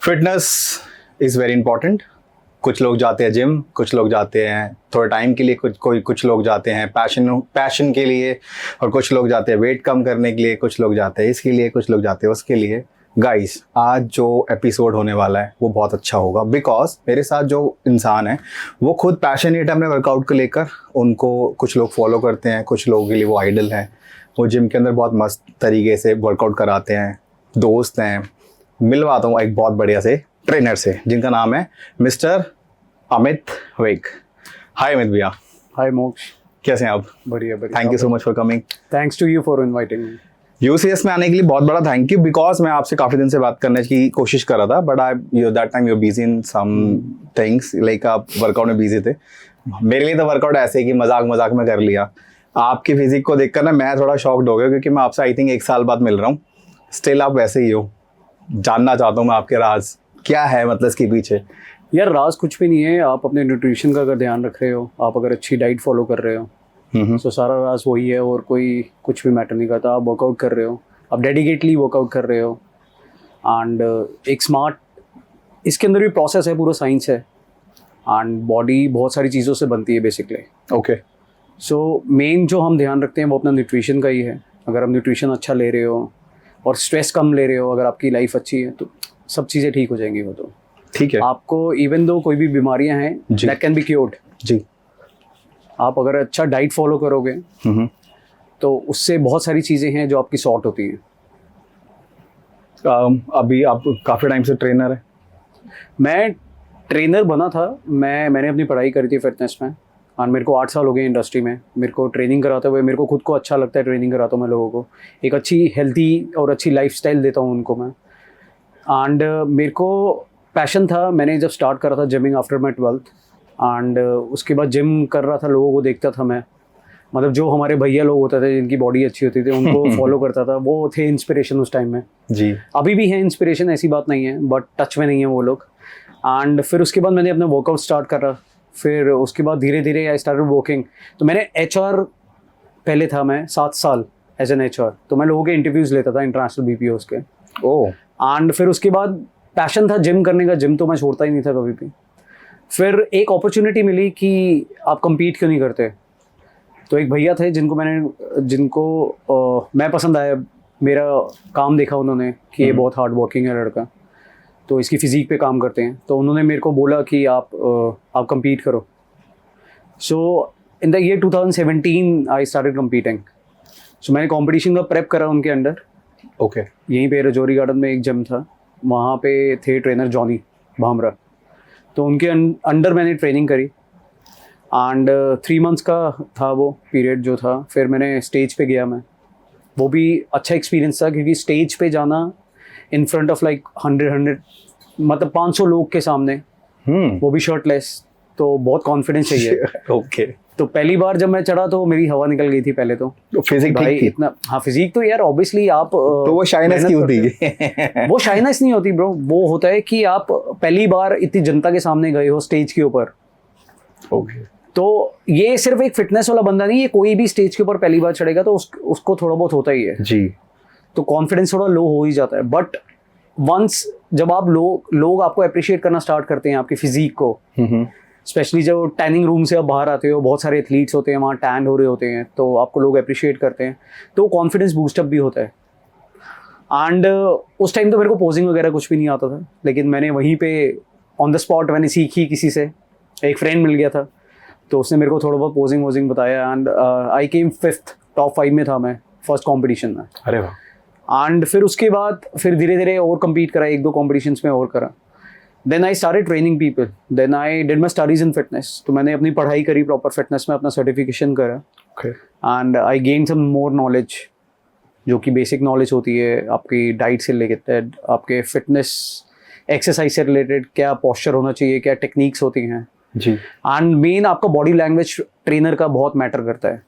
Fitness is very important. कुछ लोग जाते हैं जिम, कुछ लोग जाते हैं थोड़े टाइम के लिए, कुछ लोग जाते हैं पैशन के लिए, और कुछ लोग जाते हैं वेट कम करने के लिए, कुछ लोग जाते हैं इसके लिए, कुछ लोग जाते हैं उसके लिए। गाइस, आज जो एपिसोड होने वाला है वो बहुत अच्छा होगा, बिकॉज मेरे साथ जो इंसान है वो खुद पैशनेट है अपने वर्कआउट को लेकर। उनको कुछ लोग फॉलो करते हैं, कुछ लोगों के लिए वो आइडल हैं। वो जिम के अंदर बहुत मस्त तरीके से वर्कआउट कराते हैं। दोस्त हैं, मिलवाता हूँ एक बहुत बढ़िया से ट्रेनर से जिनका नाम है मिस्टर अमित वेग। हाय अमित भैया। हाय मोक्ष, कैसे हैं आप? बढ़िया बढ़िया। Thank you so much for coming. Thanks to you for inviting me. UCS में आने के लिए बहुत बड़ा थैंक यू, बिकॉज मैं आपसे काफ़ी दिन से बात करने की कोशिश कर रहा था, but that time you busy in some things, like आप वर्कआउट में बिजी थे। मेरे लिए तो वर्कआउट ऐसे ही कि मजाक मजाक में कर लिया। आपकी फिजिक को देखकर ना मैं थोड़ा शॉक्ड हो गया, क्योंकि मैं आपसे आई थिंक 1 साल बाद मिल रहा हूँ। स्टिल आप वैसे ही हो। जानना चाहता हूँ मैं आपके राज क्या है, मतलब इसके पीछे। यार राज कुछ भी नहीं है। आप अपने न्यूट्रिशन का अगर ध्यान रख रहे हो, आप अगर अच्छी डाइट फॉलो कर रहे हो, तो सारा राज वही है, और कोई कुछ भी मैटर नहीं करता। आप वर्कआउट कर रहे हो, आप डेडिकेटली वर्कआउट कर रहे हो, एंड एक स्मार्ट, इसके अंदर भी प्रोसेस है, पूरा साइंस है, एंड बॉडी बहुत सारी चीज़ों से बनती है बेसिकली। ओके। सो मेन जो हम ध्यान रखते हैं वो अपना न्यूट्रिशन का ही है। अगर आप न्यूट्रिशन अच्छा ले रहे हो और स्ट्रेस कम ले रहे हो, अगर आपकी लाइफ अच्छी है, तो सब चीज़ें ठीक हो जाएंगी। वो तो ठीक है। आपको इवन दो कोई भी बीमारियां हैं दैट कैन बी क्योर्ड जी। आप अगर अच्छा डाइट फॉलो करोगे तो उससे बहुत सारी चीज़ें हैं जो आपकी सॉर्ट होती हैं। अभी आप काफ़ी टाइम से ट्रेनर है? मैं ट्रेनर बना था, मैंने अपनी पढ़ाई करी थी फिटनेस में, और मेरे को 8 साल हो गए इंडस्ट्री में। मेरे को ट्रेनिंग कराते हुए मेरे को खुद को अच्छा लगता है। ट्रेनिंग कराता हूँ मैं लोगों को, एक अच्छी हेल्थी और अच्छी लाइफस्टाइल देता हूँ उनको मैं। एंड मेरे को पैशन था। मैंने जब स्टार्ट करा था gymming after my 12th, and उसके बाद जिम कर रहा था, लोगों को देखता था मैं, मतलब जो हमारे भैया लोग होते थे जिनकी बॉडी अच्छी होती थी उनको फॉलो करता था। वो थे इंस्पिरेशन उस टाइम में जी। अभी भी है इंस्पिरेशन, ऐसी बात नहीं है, बट टच में नहीं है वो लोग। एंड फिर उसके बाद मैंने अपना वर्कआउट स्टार्ट करा। फिर उसके बाद धीरे धीरे आई स्टार्टेड वर्किंग। तो मैंने HR पहले था, मैं 7 साल एज एन HR। तो मैं लोगों के इंटरव्यूज़ लेता था इंटरनेशनल BPOs के। ओह। एंड फिर उसके बाद पैशन था जिम करने का। जिम तो मैं छोड़ता ही नहीं था कभी भी। फिर एक अपॉर्चुनिटी मिली कि आप compete क्यों नहीं करते। तो एक भैया थे जिनको मैं पसंद आया, मेरा काम देखा उन्होंने कि ये बहुत हार्ड वर्किंग है लड़का, तो इसकी फिजिक पे काम करते हैं। तो उन्होंने मेरे को बोला कि आप compete करो। So in the year 2017 I started competing। So मैंने कंपटीशन का प्रेप करा उनके अंडर। ओके। यहीं पे रजौरी गार्डन में एक जिम था, वहाँ पे थे ट्रेनर जॉनी भामरा। तो उनके अंडर मैंने ट्रेनिंग करी, एंड 3 मंथ्स का था वो पीरियड जो था। फिर मैंने स्टेज पे गया मैं। वो भी अच्छा एक्सपीरियंस था, क्योंकि स्टेज पे जाना इन फ्रंट ऑफ लाइक 100 मतलब 500 लोग के सामने, वो भी शर्टलेस, तो बहुत कॉन्फिडेंस चाहिए। ओके। तो पहली बार जब मैं चढ़ा तो मेरी हवा निकल गई थी पहले तो। फिजिक ठीक थी? इतना, हाँ फिजिक तो यार ऑब्वियसली आप तो वो शाइनेस क्यों होती? वो शाइनेस नहीं होती ब्रो, वो होता है कि आप पहली बार इतनी जनता के सामने गए हो स्टेज के ऊपर। ओके। तो ये सिर्फ एक फिटनेस वाला बंदा नहीं है, कोई भी स्टेज के ऊपर पहली बार चढ़ेगा तो उसको थोड़ा बहुत होता ही है जी। तो कॉन्फिडेंस थोड़ा लो हो ही जाता है। बट वंस जब आप लोग आपको अप्रिशिएट करना स्टार्ट करते हैं, आपकी फिजिक को, स्पेशली जब टैनिंग रूम से आप बाहर आते हो, बहुत सारे एथलीट्स होते हैं वहाँ, टैन हो रहे होते हैं, तो आपको लोग अप्रिशिएट करते हैं, तो कॉन्फिडेंस बूस्टअप भी होता है। एंड उस टाइम तो मेरे को पोजिंग वगैरह कुछ भी नहीं आता था, लेकिन मैंने वहीं पे ऑन द स्पॉट मैंने सीखी किसी से। एक फ्रेंड मिल गया था, तो उसने मेरे को थोड़ा बहुत पोजिंग बताया, and I came 5th, top 5 में था मैं फर्स्ट कॉम्पिटिशन में। अरे वाह। एंड फिर उसके बाद फिर धीरे धीरे और कम्पीट करा, 1-2 कॉम्पिटिशंस में और करा। Then I started training people, then I did my studies in fitness. तो मैंने अपनी पढ़ाई करी प्रॉपर फिटनेस में, अपना सर्टिफिकेशन करा, and I gain some more knowledge, जो कि बेसिक नॉलेज होती है आपकी डाइट से रिलेटेड, आपके फिटनेस एक्सरसाइज से रिलेटेड, क्या पोस्चर होना चाहिए, क्या टेक्निक्स होती हैं जी। एंड मेन आपका बॉडी लैंग्वेज ट्रेनर का बहुत मैटर करता है,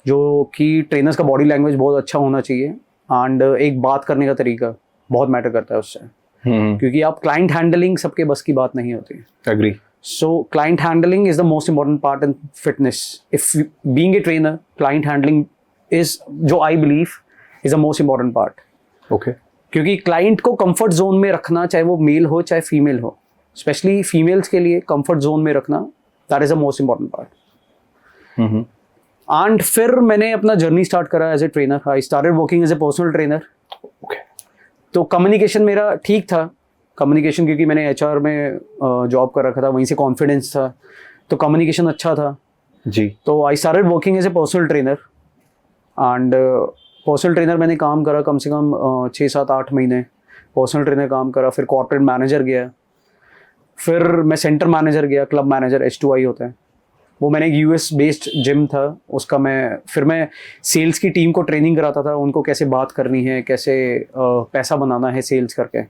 जो कि ट्रेनर्स का बॉडी लैंग्वेज बहुत अच्छा होना चाहिए, एंड एक बात करने का तरीका बहुत मैटर करता है उससे। क्योंकि आप क्लाइंट हैंडलिंग सबके बस की बात नहीं होती। Agree. So client handling is the most important part in fitness. If being a trainer, client handling is, जो I believe, is the most important part. Okay. क्योंकि क्लाइंट को कंफर्ट जोन में रखना, चाहे वो मेल हो चाहे फीमेल हो, स्पेशली फीमेल्स के लिए कंफर्ट जोन में रखना, that is the most important part. एंड फिर मैंने अपना जर्नी स्टार्ट करा as a trainer. I started working as a personal trainer. तो कम्युनिकेशन मेरा ठीक था, कम्युनिकेशन, क्योंकि मैंने HR में जॉब कर रखा था, वहीं से कॉन्फिडेंस था, तो कम्युनिकेशन अच्छा था जी। तो I started working as a personal trainer. And personal trainer मैंने काम करा कम से कम 6-7-8 महीने पर्सनल ट्रेनर काम करा। फिर कॉर्पोरेट मैनेजर गया, फिर मैं सेंटर मैनेजर गया, क्लब मैनेजर H2I होता है वो। मैंने एक US बेस्ड जिम था उसका, फिर मैं सेल्स की टीम को ट्रेनिंग कराता था, उनको कैसे बात करनी है, कैसे पैसा बनाना है सेल्स करके।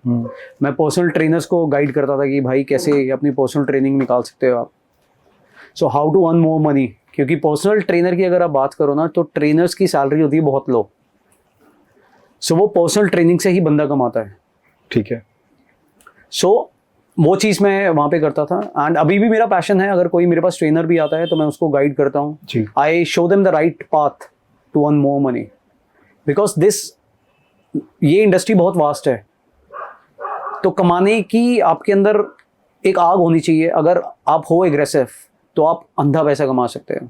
मैं पर्सनल ट्रेनर्स को गाइड करता था कि भाई कैसे अपनी पर्सनल ट्रेनिंग निकाल सकते हो आप। So how to earn more money, क्योंकि पर्सनल ट्रेनर की अगर आप बात करो ना तो ट्रेनर्स की सैलरी होती है बहुत लो। सो वो पर्सनल ट्रेनिंग से ही बंदा कमाता है। ठीक है। सो वो चीज़ मैं वहाँ पे करता था। एंड अभी भी मेरा पैशन है, अगर कोई मेरे पास ट्रेनर भी आता है तो मैं उसको गाइड करता हूँ। I show them the right path to earn more money, because ये इंडस्ट्री बहुत वास्ट है। तो कमाने की आपके अंदर एक आग होनी चाहिए। अगर आप हो एग्रेसिव तो आप अंधा पैसा कमा सकते हो।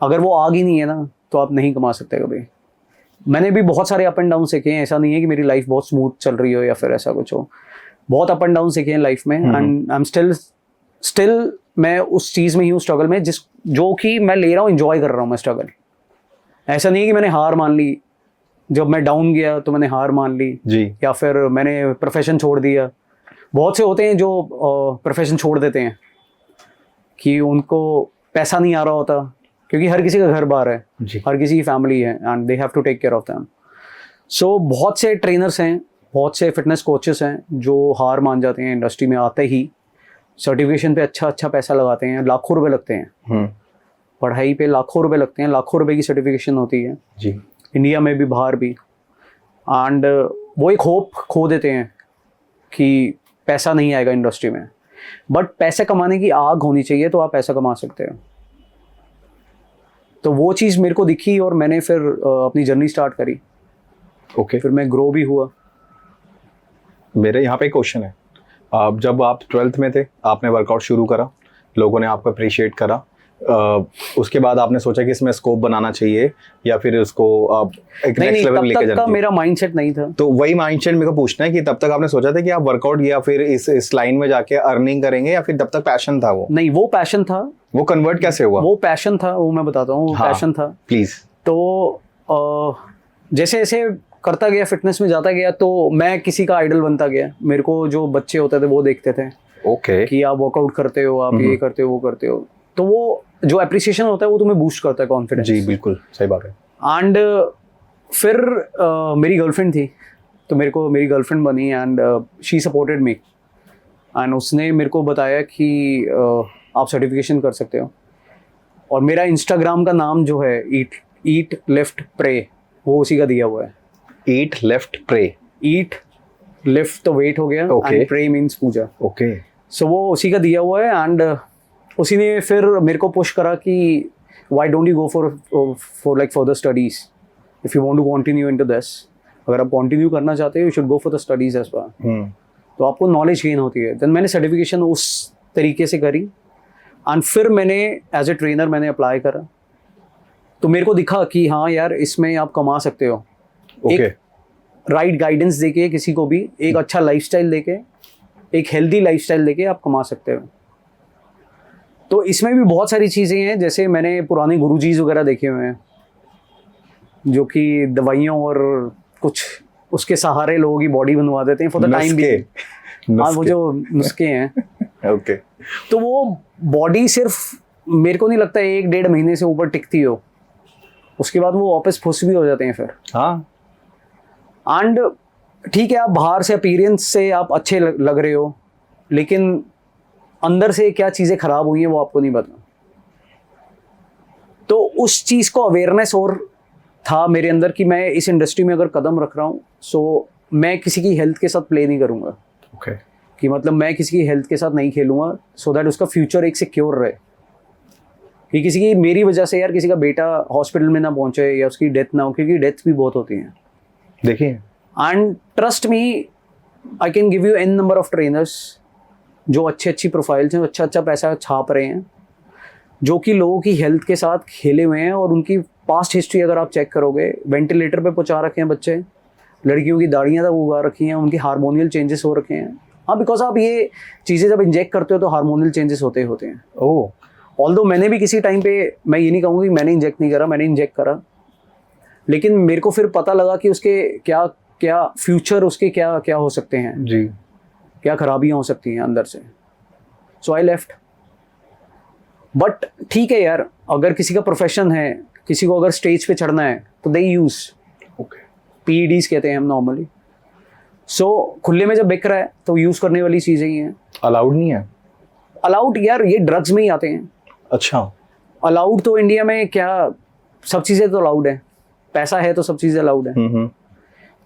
अगर वो आग ही नहीं है ना तो आप नहीं कमा सकते कभी। मैंने भी बहुत सारे अप एंड डाउन सीखे हैं, ऐसा नहीं है कि मेरी लाइफ बहुत स्मूथ चल रही हो या फिर ऐसा कुछ हो। बहुत अप एंड डाउन सीखे हैं लाइफ में, एंड आई एम स्टिल मैं उस चीज़ में ही हूँ, स्ट्रगल में, जो कि मैं ले रहा हूँ, इंजॉय कर रहा हूँ मैं स्ट्रगल। ऐसा नहीं है कि मैंने हार मान ली, जब मैं डाउन गया तो मैंने हार मान ली जी, या फिर मैंने प्रोफेशन छोड़ दिया। बहुत से होते हैं जो प्रोफेशन छोड़ देते हैं कि उनको पैसा नहीं आ रहा होता, क्योंकि हर किसी का घर बार है जी। हर किसी की फैमिली है, and they have to take care of them. So बहुत से ट्रेनर्स हैं, बहुत से फिटनेस कोचेस हैं जो हार मान जाते हैं इंडस्ट्री में आते ही। सर्टिफिकेशन पे अच्छा पैसा लगाते हैं, लाखों रुपए लगते हैं। पढ़ाई पे लाखों रुपए लगते हैं, लाखों रुपए की सर्टिफिकेशन होती है जी, इंडिया में भी बाहर भी। एंड वो एक होप खो देते हैं कि पैसा नहीं आएगा इंडस्ट्री में, बट पैसे कमाने की आग होनी चाहिए तो आप पैसा कमा सकते हो। तो वो चीज़ मेरे को दिखी और मैंने फिर अपनी जर्नी स्टार्ट करी। ओके। फिर मैं ग्रो भी हुआ। मेरे यहाँ पे एक क्वेश्चन है। जब आप 12th में थे, आपने वर्कआउट शुरू करा, लोगों ने आपको अप्रिशिएट करा, उसके बाद आपने सोचा कि इसमें स्कोप बनाना चाहिए या फिर उसको एक नेक्स्ट लेवल लेके जाना चाहिए? मेरा माइंडसेट नहीं था। तो वही माइंडसेट मेरे को पूछना है कि तब तक आपने सोचा था कि आप वर्कआउट या फिर इस लाइन में जाके अर्निंग करेंगे, या फिर तब तक पैशन था? वो नहीं, वो पैशन था। वो कन्वर्ट कैसे हुआ? वो पैशन था, वो मैं बताता हूँ। हाँ, पैशन था प्लीज। तो जैसे जैसे करता गया, फिटनेस में जाता गया, तो मैं किसी का आइडल बनता गया। मेरे को जो बच्चे होते थे वो देखते थे ओके कि आप वर्कआउट करते हो, आप ये करते हो, वो करते हो, तो वो जो अप्रिसिएशन होता है वो तुम्हें बूस्ट करता है कॉन्फिडेंस। जी बिल्कुल सही बात है। एंड फिर मेरी गर्लफ्रेंड थी, तो मेरी गर्लफ्रेंड बनी, and she supported me. And उसने मेरे को बताया कि आप सर्टिफिकेशन कर सकते हो। और मेरा इंस्टाग्राम का नाम जो है ईट लेफ्ट प्रे, वो उसी का दिया हुआ है। Eat left pray. Eat lift तो वेट हो गया, एंड प्रे मीन्स पूजा। ओके। सो वो उसी का दिया हुआ है। एंड उसी ने फिर मेरे को पुश करा कि why don't you go for like further studies if you want to continue into this. अगर आप कंटिन्यू करना चाहते हो, you should go for the studies as well. तो आपको नॉलेज गेन होती है। देन मैंने सर्टिफिकेशन उस तरीके से करी, एंड फिर मैंने एज ए ट्रेनर मैंने अप्लाई करा। तो मेरे को दिखा कि हाँ यार, इसमें आप कमा सकते हो। एक राइट गाइडेंस देके किसी को भी, एक अच्छा लाइफस्टाइल देके, एक हेल्दी लाइफस्टाइल देके आप कमा सकते हो। तो इसमें भी बहुत सारी चीज़ें हैं, जैसे मैंने पुराने गुरुजीज वगैरह देखे हुए हैं जो कि दवाइयों और कुछ उसके सहारे लोगों की बॉडी बनवा देते हैं फॉर द टाइम भी। हाँ, वो जो नुस्खे हैं। ओके। तो वो बॉडी सिर्फ मेरे को नहीं लगता 1-1.5 महीने से ऊपर टिकती हो, उसके बाद वो वापस फुस भी हो जाते हैं फिर। हाँ। एंड ठीक है, आप बाहर से अपीयरेंस से आप अच्छे लग रहे हो, लेकिन अंदर से क्या चीज़ें खराब हुई हैं वो आपको नहीं पता। तो उस चीज़ को अवेयरनेस और था मेरे अंदर कि मैं इस इंडस्ट्री में अगर कदम रख रहा हूँ, सो मैं किसी की हेल्थ के साथ प्ले नहीं करूँगा। ओके। कि मतलब मैं किसी की हेल्थ के साथ नहीं खेलूँगा, सो दैट उसका फ्यूचर एक सिक्योर रहे। कि किसी की मेरी वजह से यार किसी का बेटा हॉस्पिटल में ना पहुँचे या उसकी डेथ ना हो, क्योंकि डेथ भी बहुत होती हैं। देखिए। And trust me, I can give you an number of trainers जो अच्छी प्रोफाइल्स हैं, अच्छा पैसा छाप रहे हैं, जो कि लोगों की हेल्थ के साथ खेले हुए हैं। और उनकी पास्ट हिस्ट्री अगर आप चेक करोगे, वेंटिलेटर पे पहुंचा रखे हैं बच्चे, लड़कियों की दाढ़ियाँ तक उगा रखी हैं, उनकी हार्मोनियल चेंजेस हो रखे हैं। हाँ, बिकॉज आप ये चीज़ें जब इंजेक्ट करते हो तो हार्मोनियल चेंजेस होते हैं। ओह, ऑल्दो मैंने भी किसी टाइम पे, मैं ये नहीं कहूँगा कि मैंने इंजेक्ट नहीं करा, मैंने इंजेक्ट करा, लेकिन मेरे को फिर पता लगा कि उसके क्या क्या फ्यूचर, उसके क्या क्या हो सकते हैं जी, क्या खराबियाँ हो सकती हैं अंदर से। सो आई लेफ्ट। बट ठीक है यार, अगर किसी का प्रोफेशन है, किसी को अगर स्टेज पे चढ़ना है तो दे यूज ओके, PEDs कहते हैं हम नॉर्मली। सो खुले में जब बिक रहा है तो यूज़ करने वाली चीज़ें ही हैं। अलाउड नहीं है? अलाउड यार, ये ड्रग्स में ही आते हैं। अच्छा, अलाउड तो इंडिया में क्या, सब चीज़ें तो अलाउड है, पैसा है तो सब चीज़ें अलाउड है,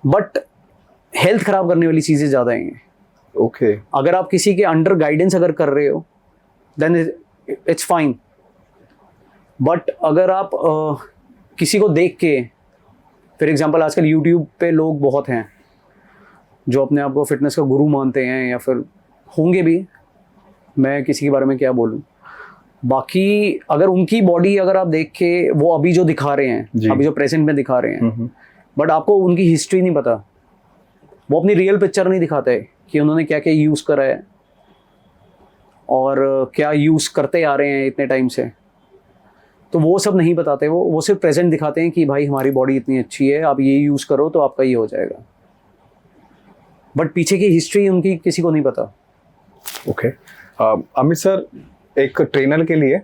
बट हेल्थ खराब करने वाली चीज़ें ज़्यादा हैं। ओके, अगर आप किसी के अंडर गाइडेंस अगर कर रहे हो देन इट्स फाइन, बट अगर आप किसी को देख के, फॉर एग्जांपल आजकल यूट्यूब पे लोग बहुत हैं जो अपने आप को फिटनेस का गुरु मानते हैं, या फिर होंगे भी, मैं किसी के बारे में क्या बोलूं। बाकी अगर उनकी बॉडी अगर आप देख के, वो अभी जो दिखा रहे हैं, अभी जो प्रेजेंट में दिखा रहे हैं, बट आपको उनकी हिस्ट्री नहीं पता, वो अपनी रियल पिक्चर नहीं दिखाते कि उन्होंने क्या क्या यूज़ करा है और क्या यूज़ करते आ रहे हैं इतने टाइम से, तो वो सब नहीं बताते। वो सिर्फ प्रेजेंट दिखाते हैं कि भाई हमारी बॉडी इतनी अच्छी है, आप ये यूज़ करो तो आपका ये हो जाएगा, बट पीछे की हिस्ट्री उनकी किसी को नहीं पता। ओके। अमित सर, एक ट्रेनर के लिए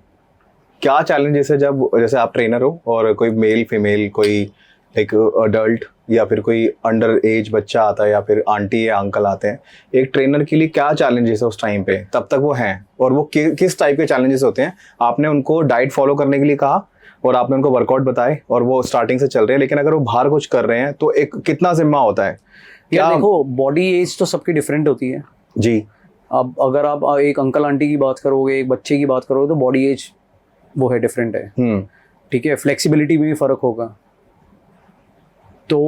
क्या चैलेंजेस है जब, जैसे आप ट्रेनर हो और कोई मेल फीमेल, कोई एक अडल्ट या फिर कोई अंडर एज बच्चा आता है या फिर आंटी या अंकल आते हैं, एक ट्रेनर के लिए क्या चैलेंजेस है उस टाइम पे, तब तक वो हैं, और वो किस टाइप के चैलेंजेस होते हैं? आपने उनको डाइट फॉलो करने के लिए कहा और आपने उनको वर्कआउट बताए और वो स्टार्टिंग से चल रहे हैं, लेकिन अगर वो बाहर कुछ कर रहे हैं तो एक कितना जिम्मा होता है? क्या देखो, बॉडी एज तो सबकी डिफरेंट होती है जी। अब अगर आप एक अंकल आंटी की बात करोगे, एक बच्चे की बात करोगे, तो बॉडी एज वो है, डिफरेंट है, ठीक है। फ्लेक्सिबिलिटी में भी फ़र्क होगा। तो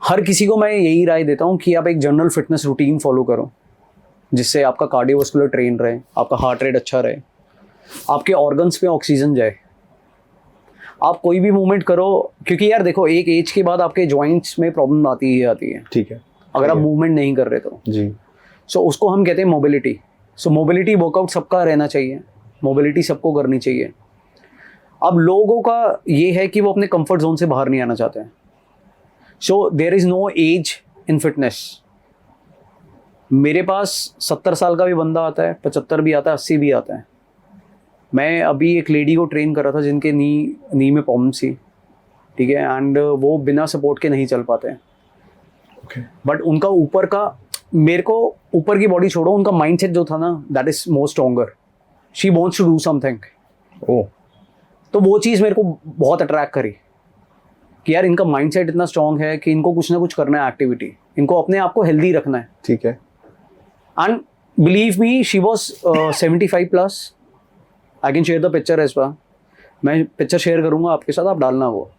हर किसी को मैं यही राय देता हूँ कि आप एक जनरल फिटनेस रूटीन फॉलो करो, जिससे आपका कार्डियोवास्कुलर ट्रेन रहे, आपका हार्ट रेट अच्छा रहे, आपके ऑर्गन्स पे ऑक्सीजन जाए, आप कोई भी मूवमेंट करो। क्योंकि यार देखो, एक एज के बाद आपके जॉइंट्स में प्रॉब्लम आती ही आती है, ठीक है, अगर आप मूवमेंट नहीं कर रहे तो जी। सो उसको हम कहते हैं मोबिलिटी। सो मोबिलिटी वर्कआउट सबका रहना चाहिए, मोबिलिटी सबको करनी चाहिए। अब लोगों का ये है कि वो अपने कंफर्ट जोन से बाहर नहीं आना चाहते हैं। So there is no age in fitness. मेरे पास 70 साल का भी बंदा आता है, 75 भी आता है, 80 भी आता है। मैं अभी एक लेडी को ट्रेन कर रहा था जिनके नी में प्रॉब्लम थी, ठीक है, एंड वो बिना सपोर्ट के नहीं चल पाते हैं। ओके। बट उनका ऊपर का, मेरे को ऊपर की बॉडी छोड़ो, उनका माइंडसेट जो था ना, that is more stronger. She wants to do something. Oh, तो वो चीज़ मेरे को बहुत अट्रैक्ट करी कि यार इनका माइंडसेट इतना स्ट्रॉन्ग है कि इनको कुछ ना कुछ करना है, एक्टिविटी, इनको अपने आप को हेल्दी रखना है, ठीक है। And believe me, she was 75 plus. I can share the picture as well. मैं पिक्चर शेयर करूंगा आपके साथ, आप डालना वो,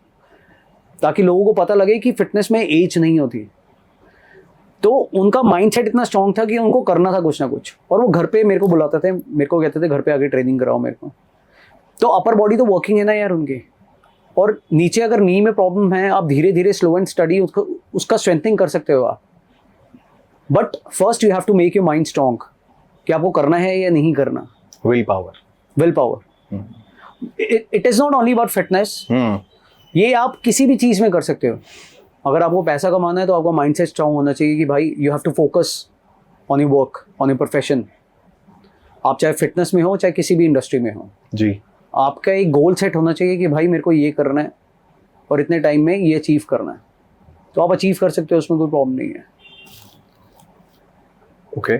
ताकि लोगों को पता लगे कि फिटनेस में एज नहीं होती। तो उनका माइंडसेट इतना स्ट्रांग था कि उनको करना था कुछ ना कुछ, और वो घर पे मेरे को बुलाते थे, मेरे को कहते थे घर पे आके ट्रेनिंग कराओ मेरे को। तो अपर बॉडी तो वर्किंग है ना यार उनकी, और नीचे अगर नी में प्रॉब्लम है, आप धीरे धीरे स्लो एंड स्टडी उसका स्ट्रेंथनिंग कर सकते हो आप। But first you have to make your mind strong कि आपको करना है या नहीं करना। Will power. It is not only about fitness, ये आप किसी भी चीज़ में कर सकते हो। अगर आपको पैसा कमाना है तो आपका माइंडसेट स्ट्रांग होना चाहिए कि भाई you have to focus on your work, on your profession. आप चाहे फिटनेस में हो, चाहे किसी भी इंडस्ट्री में हो जी, आपका एक गोल सेट होना चाहिए कि भाई मेरे को ये करना है और इतने टाइम में ये अचीव करना है, तो आप अचीव कर सकते हो, उसमें कोई प्रॉब्लम नहीं है। ओके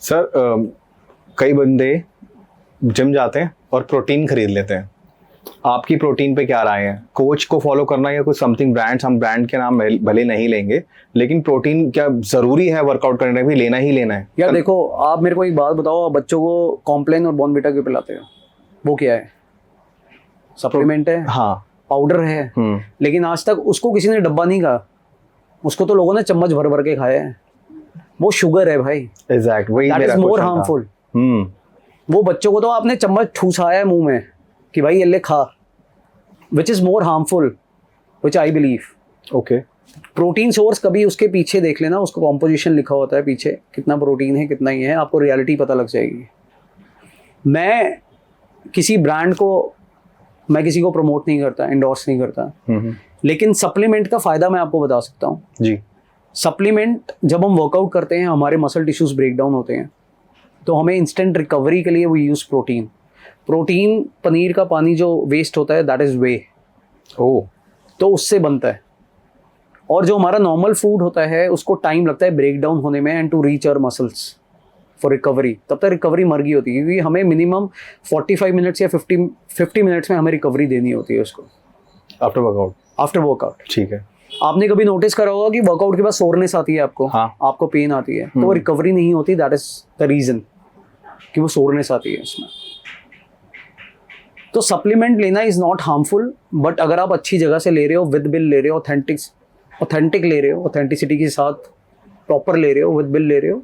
सर, कई बंदे जिम जाते हैं और प्रोटीन खरीद लेते हैं, आपकी प्रोटीन पे क्या राय है? कोच को फॉलो करना या कुछ समथिंग ब्रांड्स, हम ब्रांड के नाम भले नहीं लेंगे, लेकिन प्रोटीन क्या जरूरी है वर्कआउट करने में, लेना ही लेना है? यार देखो, आप मेरे को एक बात बताओ, आप बच्चों को कॉम्प्लेन और बॉर्नविटा क्यों पिलाते हो? वो क्या है? सप्लीमेंट है, हाँ, पाउडर है, लेकिन आज तक उसको किसी ने डब्बा नहीं कहा। उसको तो लोगों ने चम्मच भर भर के खाया है, वो शुगर है भाई, एग्जैक्ट वही दैट मेरा इज मोर question था। हार्मफुल। हम्म वो बच्चों को तो आपने चम्मच ठूसाया है मुंह में कि भाई ये ले खा, which is more harmful, which I believe. Okay protein source कभी उसके पीछे देख लेना, उसको कॉम्पोजिशन लिखा होता है पीछे, कितना प्रोटीन है कितना ही है, आपको रियलिटी पता लग जाएगी। मैं किसी ब्रांड को, मैं किसी को प्रमोट नहीं करता, इंडोर्स नहीं करता, लेकिन सप्लीमेंट का फ़ायदा मैं आपको बता सकता हूँ। जी सप्लीमेंट जब हम वर्कआउट करते हैं, हमारे मसल टिश्यूज ब्रेक डाउन होते हैं, तो हमें इंस्टेंट रिकवरी के लिए वो यूज़ प्रोटीन। प्रोटीन पनीर का पानी जो वेस्ट होता है, दैट इज़ वे, ओ तो उससे बनता है। और जो हमारा नॉर्मल फूड होता है उसको टाइम लगता है ब्रेक डाउन होने में and to reach our muscles for recovery, तब तक रिकवरी मर गई होती है, क्योंकि हमें मिनिमम 45 मिनट्स या 50 मिनट्स में हमें रिकवरी देनी होती है उसको आफ्टर वर्कआउट। After workout. ठीक है। आपने कभी नोटिस करा होगा कि वर्कआउट के बाद सोरनेस आती है आपको, हाँ। आपको पेन आती है, तो वो रिकवरी नहीं होती, दैट इज द रीजन कि वो सोरनेस आती है उसमें। तो सप्लीमेंट लेना इज नॉट हार्मफुल, बट अगर आप अच्छी जगह से ले रहे हो, विद बिल ले रहे हो, ऑथेंटिक ले रहे हो, ऑथेंटिसिटी के साथ प्रॉपर ले रहे हो, विद बिल ले रहे हो,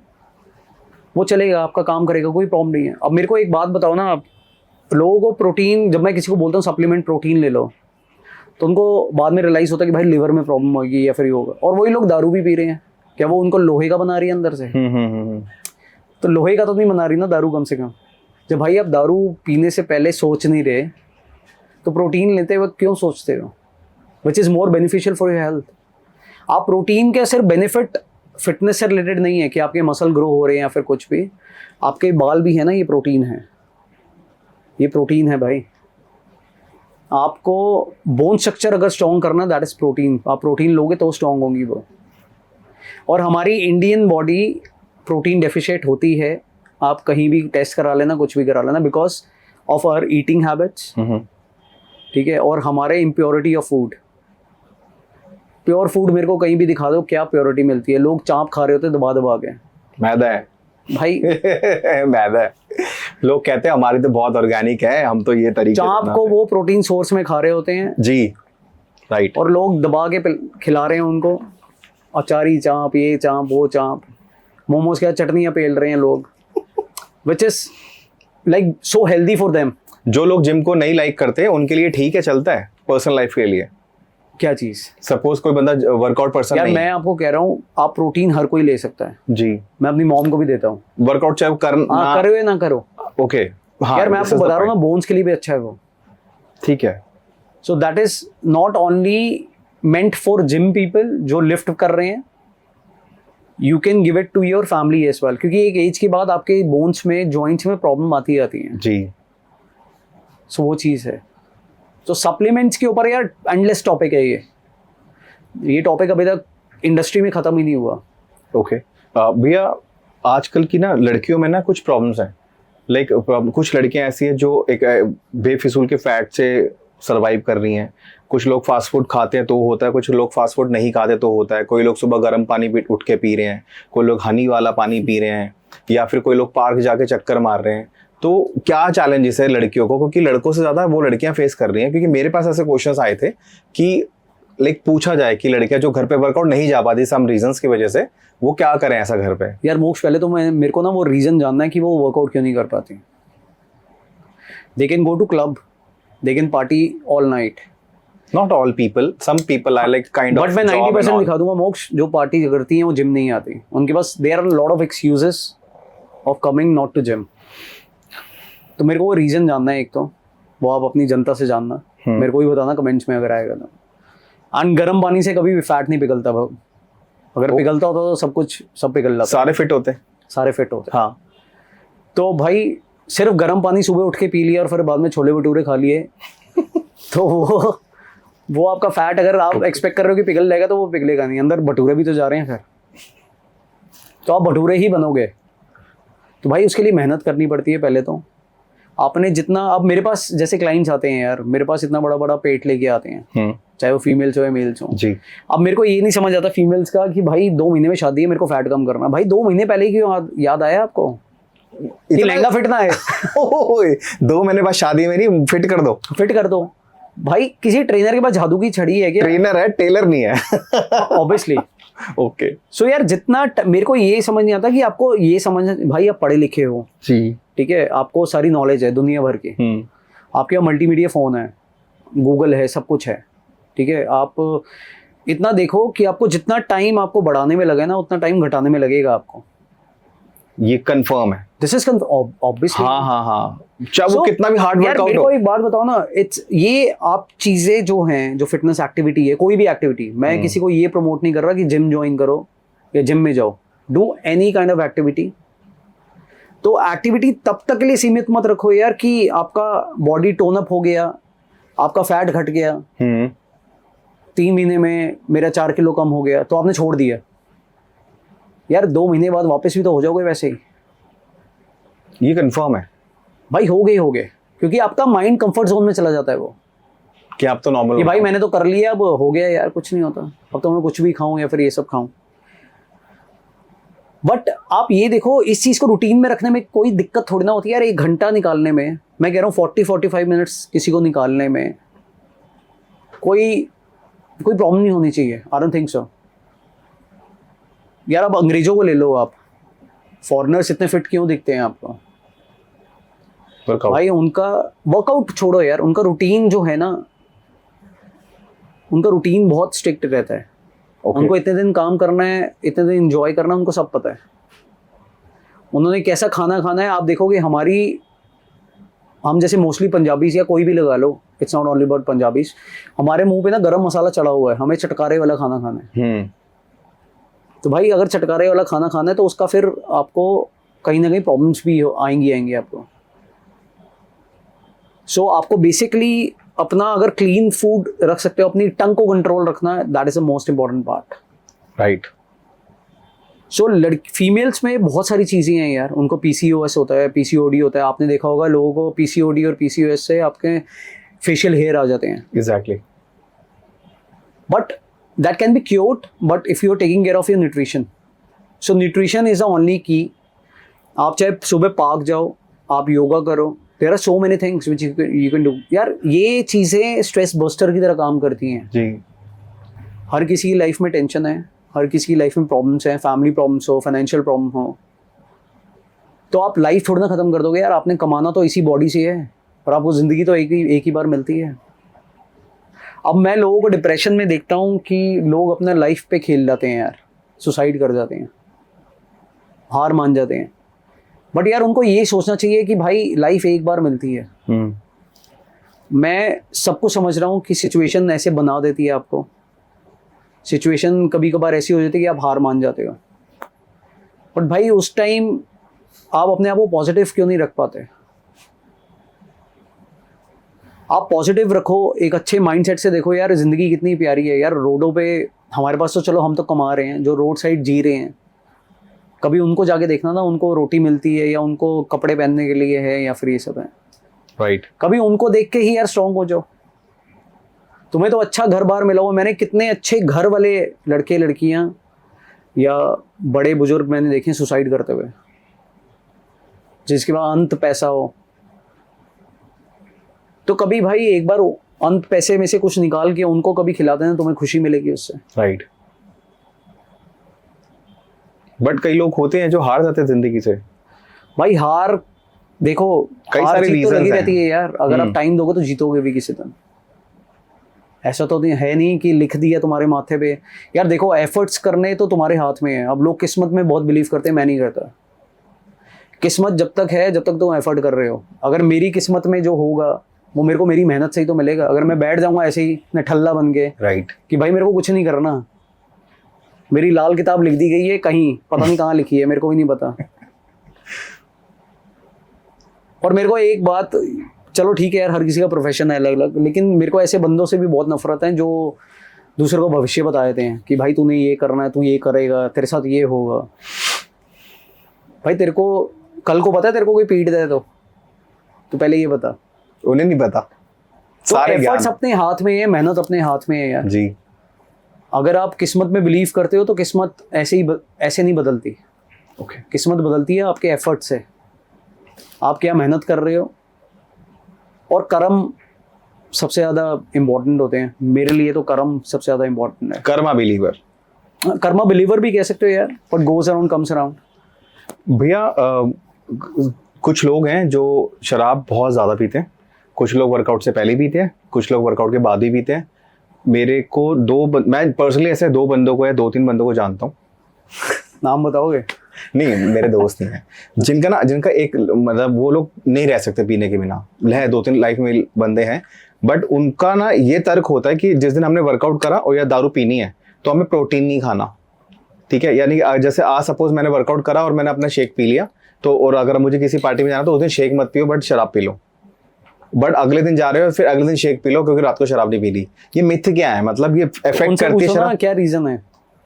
वो चलेगा, आपका काम करेगा, कोई प्रॉब्लम नहीं है। अब मेरे को एक बात बताओ ना, आप लोगों को प्रोटीन, जब मैं किसी को बोलता हूँ सप्लीमेंट प्रोटीन ले लो, तो उनको बाद में रियलाइज़ होता है कि भाई लिवर में प्रॉब्लम होगी या फिर ये होगा। और वही लोग दारू भी पी रहे हैं, क्या वो उनको लोहे का बना रही है अंदर से? तो लोहे का तो नहीं बना रही ना दारू, कम से कम। जब भाई आप दारू पीने से पहले सोच नहीं रहे, तो प्रोटीन लेते वक्त क्यों सोचते हो? Which is more beneficial for your health. आप प्रोटीन के सिर्फ बेनिफिट फिटनेस से रिलेटेड नहीं है कि आपके मसल ग्रो हो रहे हैं या फिर कुछ भी, आपके बाल भी है ना, ये प्रोटीन है, ये प्रोटीन है भाई। आपको बोन स्ट्रक्चर अगर स्ट्रॉन्ग करना, दैट इज प्रोटीन। आप प्रोटीन लोगे तो स्ट्रॉन्ग होंगी वो। और हमारी इंडियन बॉडी प्रोटीन डेफिशिएट होती है, आप कहीं भी टेस्ट करा लेना, कुछ भी करा लेना, because of our eating habits, ठीक है, और हमारे impurity of food. Pure food मेरे को कहीं भी दिखा दो क्या प्योरिटी मिलती है। लोग चाप खा रहे होते दबा दबा के, मैदा है भाई मैदा है। लोग कहते हैं हमारी तो बहुत ऑर्गेनिक है, हम तो ये तरीके चाप को वो प्रोटीन सोर्स में खा रहे होते हैं जी, राइट। और लोग दबा के खिला रहे हैं उनको, अचारी चाप, ये चाप, वो चाप, मोमोज क्या चटनियाँ पेल रहे हैं लोग, which is like so healthy for them. जो लोग जिम को नहीं लाइक करते उनके लिए ठीक है, चलता है पर्सनल लाइफ के लिए। क्या चीज? सपोज कोई बंदा वर्कआउट पर्सन यार नहीं मैं आपको कह रहा हूँ, आप प्रोटीन हर कोई ले सकता है जी, मैं अपनी मॉम को भी देता हूँ। वर्कआउट चाहे करना करो या ना करो, ओके। हाँ, यार मैं आपको बता रहा हूँ ना, बोन्स के लिए भी अच्छा है वो। ठीक है। So that is not only meant for gym people जो लिफ्ट कर रहे हैं, you can give it to your family as well, क्योंकि एक एज के बाद आपके बोन्स में, जॉइंट्स में प्रॉब्लम आती जाती है जी। सो वो चीज़ है। तो सप्लीमेंट्स के ऊपर यार एंडलेस टॉपिक है ये टॉपिक अभी तक इंडस्ट्री में ख़त्म ही नहीं हुआ। ओके भैया, आजकल की ना लड़कियों में ना कुछ प्रॉब्लम्स हैं। लाइक कुछ लड़कियां ऐसी हैं जो एक बेफिजूल के फैट से सरवाइव कर रही हैं। कुछ लोग फास्ट फूड खाते हैं तो होता है, कुछ लोग फास्ट फूड नहीं खाते तो होता है। कोई लोग सुबह गर्म पानी उठ के पी रहे हैं, कोई लोग हनी वाला पानी पी रहे हैं, या फिर कोई लोग पार्क जाके चक्कर मार रहे हैं। तो क्या चैलेंजेस है लड़कियों को, क्योंकि लड़कों से ज़्यादा वो लड़कियां फेस कर रही हैं? क्योंकि मेरे पास ऐसे क्वेश्चंस आए थे कि लाइक पूछा जाए कि लड़कियां जो घर पे वर्कआउट नहीं जा पाती सम रीजंस की वजह से, वो क्या करें ऐसा घर पे। यार मोक्ष, पहले तो मेरे को ना वो रीज़न जानना है कि वो वर्कआउट क्यों नहीं कर पाती। They can go to club, they can party all night. Not all people, some people are like kind of but मैं 90% दिखा दूंगा मोक्ष, जो पार्टी करती हैं वो जिम नहीं आती। उनके पास there are lot of excuses of coming not to gym. तो मेरे को वो रीज़न जानना है एक तो, वो आप अपनी जनता से जानना, मेरे को भी बताना कमेंट्स में अगर आएगा तो। एंड गर्म पानी से कभी भी फैट नहीं पिघलता भाव, अगर पिघलता होता तो सब पिघल जाता। सारे फिट होते, सारे फिट होते। हाँ। तो भाई सिर्फ गर्म पानी सुबह उठ के पी लिया और फिर बाद में छोले भटूरे खा लिए तो वो आपका फैट, अगर आप एक्सपेक्ट कर रहे हो कि पिघल जाएगा तो वो पिघलेगा नहीं। अंदर भटूरे भी तो जा रहे हैं फिर, तो आप भटूरे ही बनोगे। तो भाई उसके लिए मेहनत करनी पड़ती है पहले तो। आपने जितना, अब मेरे पास जैसे क्लाइंट्स आते हैं यार, मेरे पास इतना बड़ा बड़ा पेट लेके आते हैं, चाहे वो फीमेल्स हो या मेल्स हो जी। अब मेरे को ये नहीं समझ आता फीमेल्स का कि भाई 2 महीने में शादी है, मेरे को फैट कम करना। भाई 2 महीने पहले ही क्यों याद आया आपको कि लहंगा फिट ना है 2 महीने बाद शादी मेरी, फिट कर दो भाई। किसी ट्रेनर के पास जादू की छड़ी है क्या? ट्रेनर है, टेलर नहीं है ऑब्वियसली। ओके सो यार मेरे को ये समझ नहीं आता कि आपको ये समझ, भाई आप पढ़े लिखे हो, जी, ठीक है, आपको सारी नॉलेज है दुनिया भर की, आपके यहाँ मल्टीमीडिया फ़ोन है, गूगल है, सब कुछ है, ठीक है। आप इतना देखो कि आपको जितना टाइम आपको बढ़ाने में लगे ना, उतना टाइम घटाने में लगेगा आपको। ये कंफर्म है। This is obviously. हाँ हाँ हाँ, चाहे वो So, कितना भी हार्ड यार वर्कआउट मेरे हो। को एक बात बताओ ना, इट्स ये आप चीजें जो हैं, जो फिटनेस एक्टिविटी है, कोई भी एक्टिविटी, मैं किसी को ये प्रमोट नहीं कर रहा कि जिम ज्वाइन करो या जिम में जाओ, do any kind of activity. तो एक्टिविटी तब तक के लिए सीमित मत रखो यार कि आपका बॉडी टोन अप हो गया, आपका फैट घट गया, 3 महीने में मेरा 4 किलो कम हो गया, तो आपने छोड़ दिया। यार 2 महीने बाद वापस भी तो हो जाओगे वैसे ही। ये कंफर्म है भाई हो गए, क्योंकि आपका माइंड कंफर्ट जोन में चला जाता है वो, कि आप तो नॉर्मल कि भाई मैंने तो कर लिया, अब हो गया यार, कुछ नहीं होता, अब तो मैं कुछ भी खाऊं या फिर ये सब खाऊं। बट आप ये देखो, इस चीज को रूटीन में रखने में कोई दिक्कत थोड़ी ना होती है यार। 1 घंटा निकालने में, मैं कह रहा हूँ 40-45 मिनट्स किसी को निकालने में कोई प्रॉब्लम नहीं होनी चाहिए। I don't think so. यार अब अंग्रेजों को ले लो, आप फॉरेनर्स इतने फिट क्यों दिखते हैं आपको? वर्कआउट। भाई उनका वर्कआउट छोड़ो यार, उनका रूटीन जो है ना, उनका रूटीन बहुत स्ट्रिक्ट रहता है। Okay. उनको इतने दिन काम करना है, इतने दिन एंजॉय करना है, उनको सब पता है। उन्होंने कैसा खाना खाना है। आप देखोगे हम जैसे मोस्टली पंजाबीज या कोई भी लगा लो, it's not only about Punjabis, हमारे मुंह पे ना गरम मसाला चढ़ा हुआ है, हमें चटकारे वाला खाना खाना है। तो भाई अगर चटकारे वाला खाना खाना है तो उसका फिर आपको कहीं ना कहीं प्रॉब्लम्स भी आएंगी आपको। सो आपको बेसिकली अपना अगर क्लीन फूड रख सकते हो, अपनी टंग को कंट्रोल रखना है, that is the most important part. Right. So females में बहुत सारी चीज़ें हैं यार, उनको पीसीओएस होता है, पीसीओडी होता है। आपने देखा होगा लोगों को पीसीओडी और पीसीओएस से आपके फेशियल हेयर आ जाते हैं। Exactly. But that can be cured, but if you are taking care of your nutrition. So nutrition is the only key. आप चाहे सुबह पार्क जाओ, आप योगा करो, there are so many things which you can do. यार ये चीज़ें stress buster की तरह काम करती हैं। जी। हर किसी की लाइफ में टेंशन है, हर किसी की लाइफ में प्रॉब्लम्स हैं, फैमिली प्रॉब्लम्स हो, फाइनेंशियल प्रॉब्लम हो, तो आप लाइफ थोड़ा ना ख़त्म कर दोगे यार। आपने कमाना तो इसी बॉडी से है, और आपको ज़िंदगी तो एक ही बार मिलती है। अब मैं लोगों को डिप्रेशन में देखता हूँ कि लोग अपना लाइफ पे खेल जाते हैं यार, सुसाइड कर जाते हैं, हार मान जाते हैं। बट यार उनको ये सोचना चाहिए कि भाई लाइफ एक बार मिलती है। मैं सबको समझ रहा हूँ कि सिचुएशन ऐसे बना देती है आपको, सिचुएशन कभी कभार ऐसी हो जाती है कि आप हार मान जाते हो। बट भाई उस टाइम आप अपने आप को पॉजिटिव क्यों नहीं रख पाते? आप पॉजिटिव रखो, एक अच्छे माइंडसेट से देखो यार, ज़िंदगी कितनी प्यारी है यार। रोडों पे हमारे पास तो चलो हम तो कमा रहे हैं, जो रोड साइड जी रहे हैं, कभी उनको जाके देखना ना, उनको रोटी मिलती है या उनको कपड़े पहनने के लिए है या फिर ये सब है। राइट। कभी उनको देख के ही यार स्ट्रांग हो जाओ। तुम्हें तो अच्छा घर बार मिला हुआ, मैंने कितने अच्छे घर वाले लड़के लड़कियां या बड़े बुजुर्ग मैंने देखे सुसाइड करते हुए, जिसके बाद अंत पैसा हो। तो कभी भाई एक बार अंत पैसे में से कुछ निकाल के उनको कभी खिला देना, तुम्हें खुशी मिलेगी उससे। राइट। बट कई लोग होते हैं जो हार जाते हैं जिंदगी से। भाई हार देखो, कई हार सारे जीत तो reasons लगी हैं। रहती है यार। अगर आप टाइम दोगे तो जीतोगे भी किसी दिन। ऐसा तो है नहीं कि लिख दिया तुम्हारे माथे पे। यार देखो, एफर्ट्स करने तो तुम्हारे हाथ में है। अब लोग किस्मत में बहुत बिलीव करते हैं, मैं नहीं करता। किस्मत जब तक है, जब तक तुम एफर्ट कर रहे हो। अगर मेरी किस्मत में जो होगा वो मेरे को मेरी मेहनत से ही तो मिलेगा। अगर मैं बैठ जाऊंगा ऐसे ही नठल्ला बन के, राइट, कि भाई मेरे को कुछ नहीं करना, मेरी लाल किताब लिख दी गई है कहीं, पता नहीं कहाँ लिखी है, मेरे को भी नहीं पता। और मेरे को एक बात, चलो ठीक है यार, हर किसी का प्रोफेशन है अलग अलग, लेकिन मेरे को ऐसे बंदों से भी बहुत नफरत है जो दूसरे को भविष्य बता देते हैं कि भाई तूने ये करना है, तू ये करेगा, तेरे साथ ये होगा। भाई तेरे को कल को पता है तेरे को कोई पीट दे तो पहले ये बता। उन्हें नहीं पता। तो सारे एफर्ट्स अपने हाथ में है, मेहनत अपने हाथ में है यार जी। अगर आप किस्मत में बिलीव करते हो तो किस्मत ऐसे नहीं बदलती। ओके। किस्मत बदलती है आपके एफर्ट से, आप क्या मेहनत कर रहे हो। और कर्म सबसे ज़्यादा इम्पोर्टेंट होते हैं। मेरे लिए तो कर्म सबसे ज़्यादा इम्पोर्टेंट है। कर्मा बिलीवर। कर्मा बिलीवर भी कह सकते हो यार, but goes around comes around. भैया कुछ लोग हैं जो शराब बहुत ज़्यादा पीते हैं, कुछ लोग वर्कआउट से पहले पीते हैं, कुछ लोग वर्कआउट के बाद ही पीते हैं। मेरे को मैं पर्सनली ऐसे 2 बंदों को या 2-3 बंदों को जानता हूँ। नाम बताओगे? नहीं, मेरे दोस्त ही हैं जिनका एक मतलब वो लोग नहीं रह सकते पीने के बिना। है 2-3 लाइफ में बंदे हैं, बट उनका ना ये तर्क होता है कि जिस दिन हमने वर्कआउट करा और या दारू पीनी है तो हमें प्रोटीन नहीं खाना, ठीक है। यानी जैसे आज सपोज मैंने वर्कआउट करा और मैंने अपना शेक पी लिया, तो और अगर मुझे किसी पार्टी में जाना तो उस दिन शेक मत पियो बट शराब पी लो। बट अगले दिन जा रहे हो फिर अगले दिन शेक पी लो क्योंकि रात को शराब नहीं पी ली। ये मिथ क्या है, मतलब ये इफेक्ट करती है शराब? क्या रीजन है,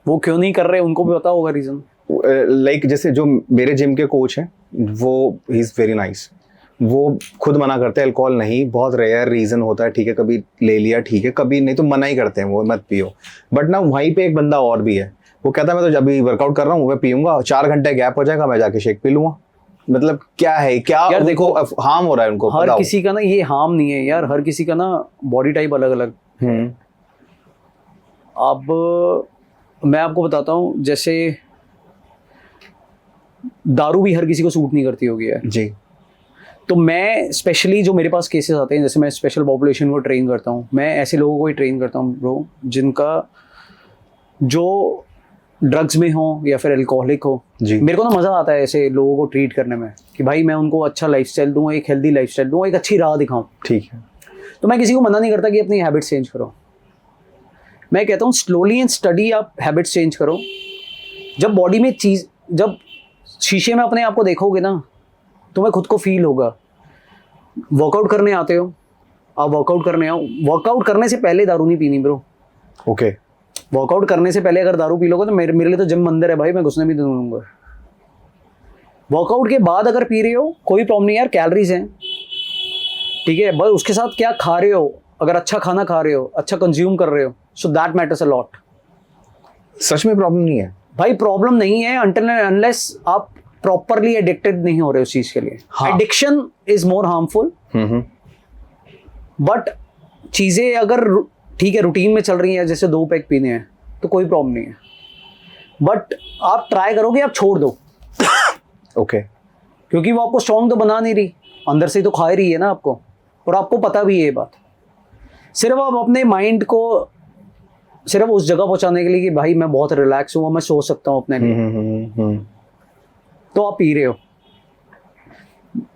वो क्यों नहीं कर रहे, उनको भी पता होगा रीजन। लाइक जैसे जो मेरे जिम के कोच हैं वो ही इज़ वेरी नाइस, वो खुद मना करते हैं अल्कोहल नहीं, बहुत रेयर रीज़न होता है, ठीक है, कभी ले लिया ठीक है, कभी नहीं तो मना ही करते हैं वो मत पियो। बट ना वहीं पे एक बंदा और भी है, वो कहता है मैं तो जब भी वर्कआउट कर रहा हूँ मैं पीऊंगा, 4 घंटे गैप हो जाएगा मैं जाके शेक पी लूंगा। मतलब क्या है, क्या यार देखो हार्म हो रहा है उनको? हर किसी का ना ये हार्म नहीं है यार, हर किसी का ना बॉडी टाइप अलग अलग। अब मैं आपको बताता हूँ, जैसे दारू भी हर किसी को सूट नहीं करती होगी यार जी। तो मैं स्पेशली जो मेरे पास केसेस आते हैं, जैसे मैं स्पेशल पॉपुलेशन को ट्रेन करता हूँ, मैं ऐसे लोगों को ही ट्रेन करता हूँ ब्रो जिनका जो ड्रग्स में हो या फिर अल्कोहलिक हो। जी। मेरे को ना मज़ा आता है ऐसे लोगों को ट्रीट करने में कि भाई मैं उनको अच्छा लाइफस्टाइल दूँ, एक हेल्दी लाइफस्टाइल दूँ, एक अच्छी राह दिखाऊँ। ठीक है। तो मैं किसी को मना नहीं करता कि अपनी हैबिट्स चेंज करो, मैं कहता हूँ स्लोली एंड स्टडी आप हैबिट्स चेंज करो। जब बॉडी में चीज़, जब शीशे में अपने आप को देखोगे ना तुम्हें खुद को फील होगा। वर्कआउट करने आते हो, आप वर्कआउट करने आओ, वर्कआउट करने से पहले दारू नहीं पीनी ब्रो। ओके। वर्कआउट करने से पहले अगर दारू पी लोगे तो मेरे लिए तो जिम मंदिर है भाई, मैं घुसने भी नहीं दूंगा। वर्कआउट के बाद अगर पी रहे हो कोई प्रॉब्लम नहीं यार, कैलोरीज हैं, ठीक है, बस उसके साथ क्या खा रहे हो, अगर अच्छा खाना खा रहे हो, अच्छा कंज्यूम कर रहे हो, so that matters a lot. सच में प्रॉब्लम नहीं है भाई, प्रॉब्लम नहीं है अनटिल एंड अनलेस आप प्रॉपरली एडिक्टेड नहीं हो रहे उस चीज के लिए। Addiction is more harmful, but चीजें अगर ठीक है रूटीन में चल रही है, जैसे 2 पैक पीने हैं तो कोई प्रॉब्लम नहीं है, बट आप ट्राई करोगे आप छोड़ दो। ओके। क्योंकि वो आपको स्ट्रॉन्ग तो बना नहीं रही, अंदर से तो खा ही रही है ना आपको, और आपको पता भी है ये बात। सिर्फ आप अपने माइंड को सिर्फ उस जगह पहुंचाने के लिए कि भाई मैं बहुत रिलैक्स हूँ, मैं सोच सकता हूँ अपने लिए, तो आप पी रहे हो।